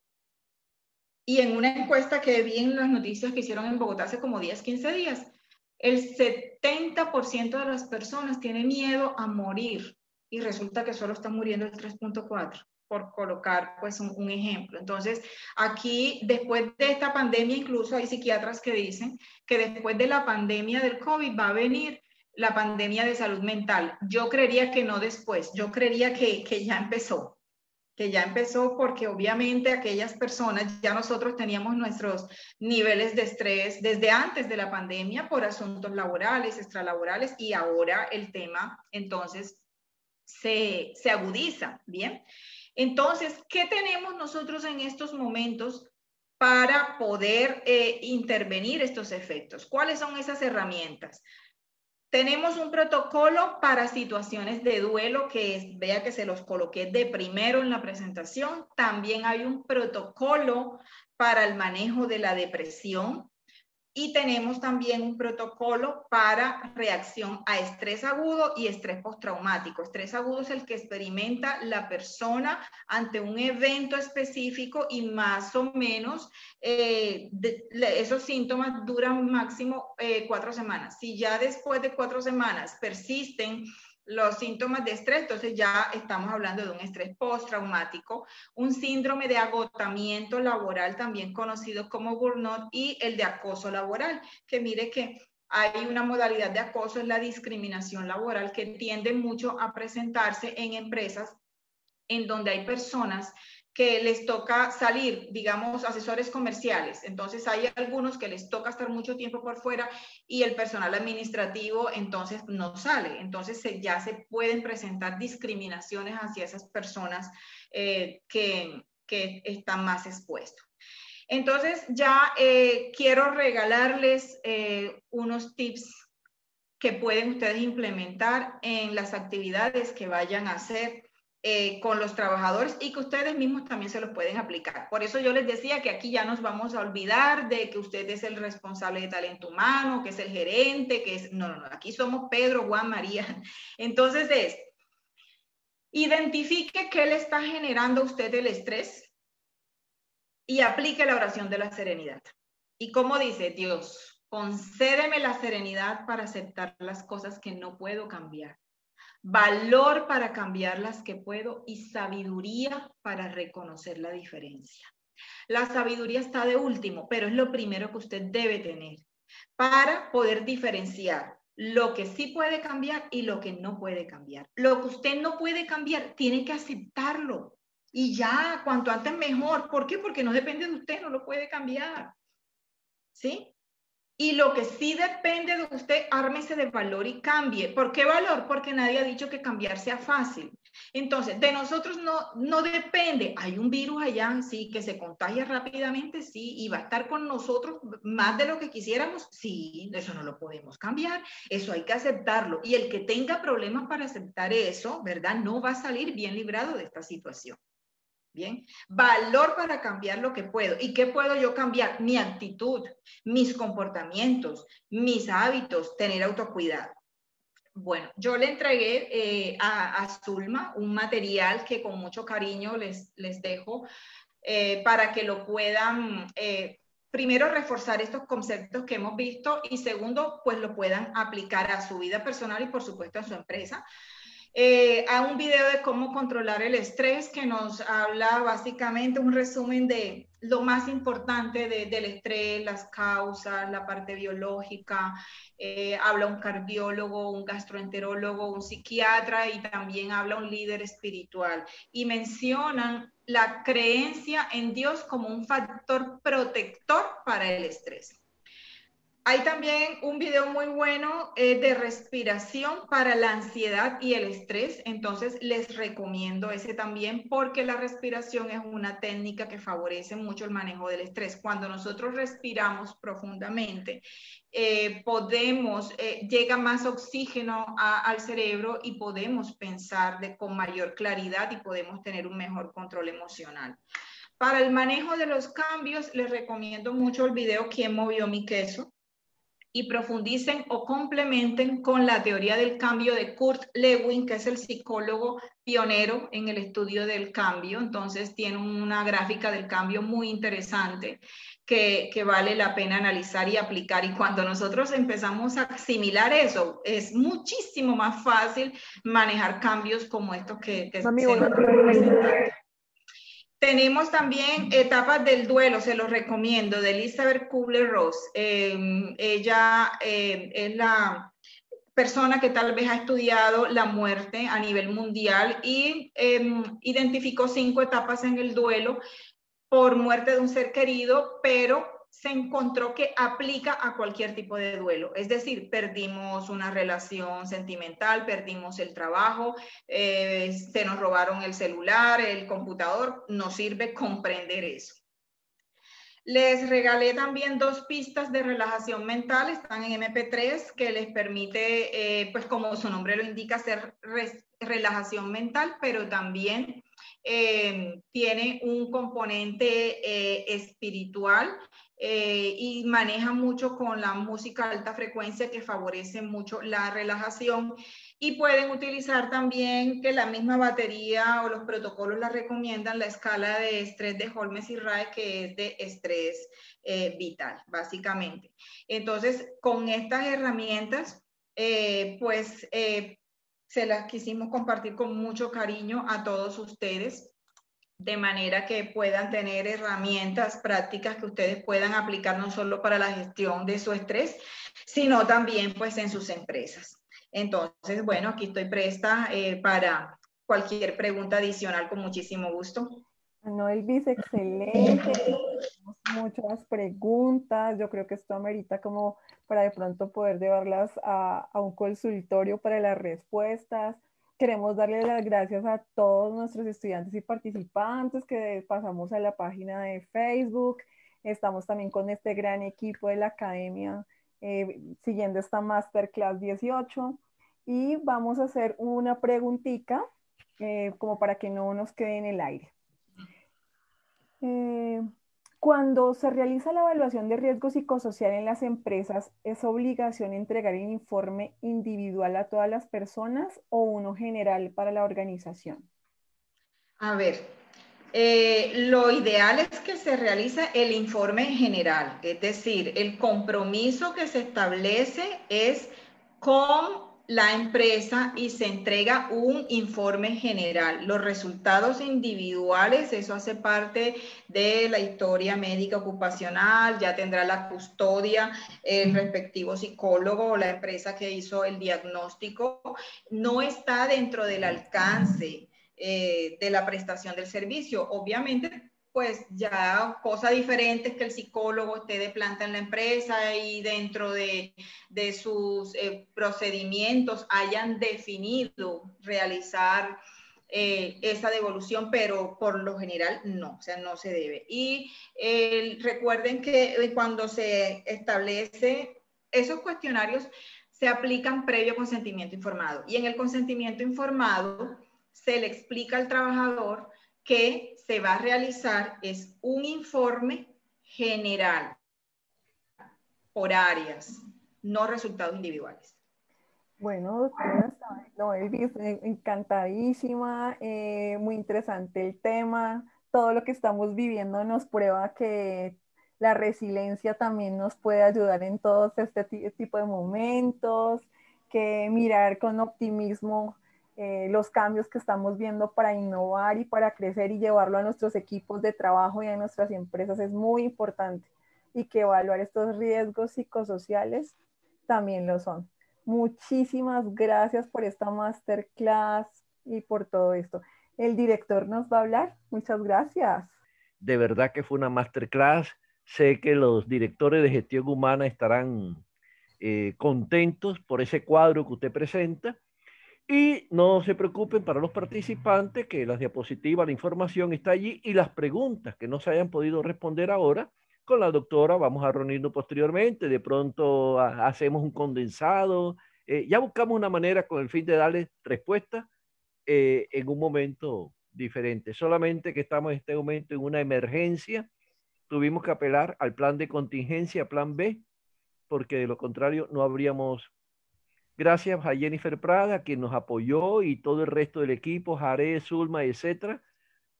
Y en una encuesta que vi en las noticias que hicieron en Bogotá hace como 10, 15 días, el 70% de las personas tiene miedo a morir y resulta que solo está muriendo el 3.4, por colocar pues un ejemplo. Entonces, aquí después de esta pandemia, incluso hay psiquiatras que dicen que después de la pandemia del COVID va a venir la pandemia de salud mental. Yo creería que no después, yo creería que ya empezó. Que ya empezó porque obviamente aquellas personas, ya nosotros teníamos nuestros niveles de estrés desde antes de la pandemia por asuntos laborales, extralaborales, y ahora el tema entonces se agudiza, ¿bien? Entonces, ¿qué tenemos nosotros en estos momentos para poder intervenir estos efectos? ¿Cuáles son esas herramientas? Tenemos un protocolo para situaciones de duelo que vea que se los coloqué de primero en la presentación. También hay un protocolo para el manejo de la depresión y tenemos también un protocolo para reacción a estrés agudo y estrés postraumático. Estrés agudo es el que experimenta la persona ante un evento específico y más o menos esos síntomas duran máximo 4 semanas. Si ya después de 4 semanas persisten los síntomas de estrés, entonces ya estamos hablando de un estrés postraumático, un síndrome de agotamiento laboral, también conocido como burnout, y el de acoso laboral, que mire que hay una modalidad de acoso, es la discriminación laboral, que tiende mucho a presentarse en empresas en donde hay personas que les toca salir, digamos, asesores comerciales. Entonces hay algunos que les toca estar mucho tiempo por fuera y el personal administrativo entonces no sale. Entonces ya se pueden presentar discriminaciones hacia esas personas que están más expuestos. Entonces ya quiero regalarles unos tips que pueden ustedes implementar en las actividades que vayan a hacer con los trabajadores y que ustedes mismos también se los pueden aplicar. Por eso yo les decía que aquí ya nos vamos a olvidar de que usted es el responsable de talento humano, que es el gerente, que es... No, aquí somos Pedro, Juan, María. Entonces identifique qué le está generando a usted el estrés y aplique la oración de la serenidad. Y como dice Dios, concédeme la serenidad para aceptar las cosas que no puedo cambiar. valor para cambiar las que puedo y sabiduría para reconocer la diferencia. La sabiduría está de último, pero es lo primero que usted debe tener para poder diferenciar lo que sí puede cambiar y lo que no puede cambiar. Lo que usted no puede cambiar, tiene que aceptarlo. Y ya, cuanto antes mejor. ¿Por qué? Porque no depende de usted, no lo puede cambiar. ¿Sí? Y lo que sí depende de usted, ármese de valor y cambie. ¿Por qué valor? Porque nadie ha dicho que cambiar sea fácil. Entonces, de nosotros no depende. Hay un virus allá, sí, que se contagia rápidamente, sí, y va a estar con nosotros más de lo que quisiéramos, sí, eso no lo podemos cambiar, eso hay que aceptarlo. Y el que tenga problemas para aceptar eso, ¿verdad? No va a salir bien librado de esta situación. Bien, valor para cambiar lo que puedo. ¿Y qué puedo yo cambiar? Mi actitud, mis comportamientos, mis hábitos, tener autocuidado. Bueno, yo le entregué a Zulma un material que con mucho cariño les dejo para que lo puedan, primero, reforzar estos conceptos que hemos visto y segundo, pues lo puedan aplicar a su vida personal y por supuesto a su empresa. A un video de cómo controlar el estrés que nos habla básicamente un resumen de lo más importante del estrés, las causas, la parte biológica. Habla un cardiólogo, un gastroenterólogo, un psiquiatra y también habla un líder espiritual. Y mencionan la creencia en Dios como un factor protector para el estrés. Hay también un video muy bueno de respiración para la ansiedad y el estrés, entonces les recomiendo ese también porque la respiración es una técnica que favorece mucho el manejo del estrés. Cuando nosotros respiramos profundamente, llega más oxígeno al cerebro y podemos pensar con mayor claridad y podemos tener un mejor control emocional. Para el manejo de los cambios, les recomiendo mucho el video ¿Quién movió mi queso? Y profundicen o complementen con la teoría del cambio de Kurt Lewin, que es el psicólogo pionero en el estudio del cambio. Entonces tiene una gráfica del cambio muy interesante que vale la pena analizar y aplicar. Y cuando nosotros empezamos a asimilar eso, es muchísimo más fácil manejar cambios como estos que se nos presentan. Tenemos también Etapas del Duelo, se los recomiendo, de Elizabeth Kubler-Ross. Ella es la persona que tal vez ha estudiado la muerte a nivel mundial y identificó 5 etapas en el duelo por muerte de un ser querido, pero se encontró que aplica a cualquier tipo de duelo. Es decir, perdimos una relación sentimental, perdimos el trabajo, se nos robaron el celular, el computador, nos sirve comprender eso. Les regalé también 2 pistas de relajación mental, están en MP3, que les permite, pues como su nombre lo indica, hacer relajación mental, pero también tiene un componente espiritual y maneja mucho con la música de alta frecuencia que favorece mucho la relajación. Y pueden utilizar también que la misma batería o los protocolos la recomiendan la escala de estrés de Holmes y Rahe, que es de estrés vital, básicamente. Entonces, con estas herramientas, se las quisimos compartir con mucho cariño a todos ustedes, de manera que puedan tener herramientas prácticas que ustedes puedan aplicar no solo para la gestión de su estrés, sino también pues en sus empresas. Entonces, bueno, aquí estoy presta para cualquier pregunta adicional con muchísimo gusto. Noelvis, excelente. Tenemos muchas preguntas. Yo creo que esto amerita como para de pronto poder llevarlas a un consultorio para las respuestas. Queremos darle las gracias a todos nuestros estudiantes y participantes que pasamos a la página de Facebook. Estamos también con este gran equipo de la academia siguiendo esta Masterclass 18 y vamos a hacer una preguntita como para que no nos quede en el aire. Cuando se realiza la evaluación de riesgo psicosocial en las empresas, ¿es obligación entregar el informe individual a todas las personas o uno general para la organización? A ver, lo ideal es que se realice el informe general, es decir, el compromiso que se establece es con la empresa y se entrega un informe general. Los resultados individuales, eso hace parte de la historia médica ocupacional, ya tendrá la custodia el respectivo psicólogo o la empresa que hizo el diagnóstico. No está dentro del alcance de la prestación del servicio. Obviamente, pues ya cosa diferente es que el psicólogo esté de planta en la empresa y dentro de sus procedimientos hayan definido realizar esa devolución, pero por lo general no, o sea, no se debe. Y recuerden que cuando se establece esos cuestionarios, se aplican previo consentimiento informado. Y en el consentimiento informado se le explica al trabajador que se va a realizar es un informe general por áreas, no resultados individuales. Bueno, doctora Noelvis, encantadísima, muy interesante el tema. Todo lo que estamos viviendo nos prueba que la resiliencia también nos puede ayudar en todos este tipo de momentos, que mirar con optimismo los cambios que estamos viendo para innovar y para crecer y llevarlo a nuestros equipos de trabajo y a nuestras empresas es muy importante, y que evaluar estos riesgos psicosociales también lo son. Muchísimas gracias por esta masterclass y por todo esto. El director nos va a hablar. Muchas gracias. De verdad que fue una masterclass. Sé que los directores de gestión humana estarán contentos por ese cuadro que usted presenta. Y no se preocupen para los participantes que las diapositivas, la información está allí, y las preguntas que no se hayan podido responder ahora, con la doctora vamos a reunirnos posteriormente. De pronto hacemos un condensado. Ya buscamos una manera con el fin de darles respuesta en un momento diferente. Solamente que estamos en este momento en una emergencia. Tuvimos que apelar al plan de contingencia, plan B, porque de lo contrario no habríamos. Gracias a Jennifer Prada, quien nos apoyó, y todo el resto del equipo, Jaré, Zulma, etcétera,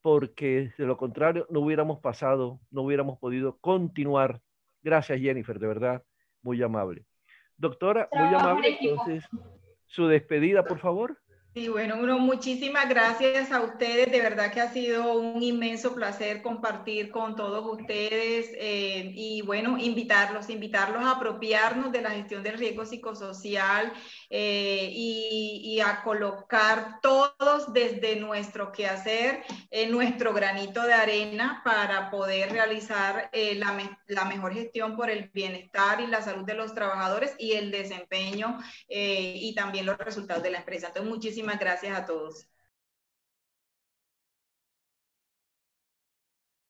porque de lo contrario no hubiéramos pasado, no hubiéramos podido continuar. Gracias, Jennifer, de verdad, muy amable. Doctora, muy amable, entonces, su despedida, por favor. Sí, bueno, muchísimas gracias a ustedes. De verdad que ha sido un inmenso placer compartir con todos ustedes y bueno, invitarlos a apropiarnos de la gestión del riesgo psicosocial y a colocar todos desde nuestro quehacer, nuestro granito de arena para poder realizar la mejor gestión por el bienestar y la salud de los trabajadores y el desempeño y también los resultados de la empresa. Entonces, muchísimas gracias a todos.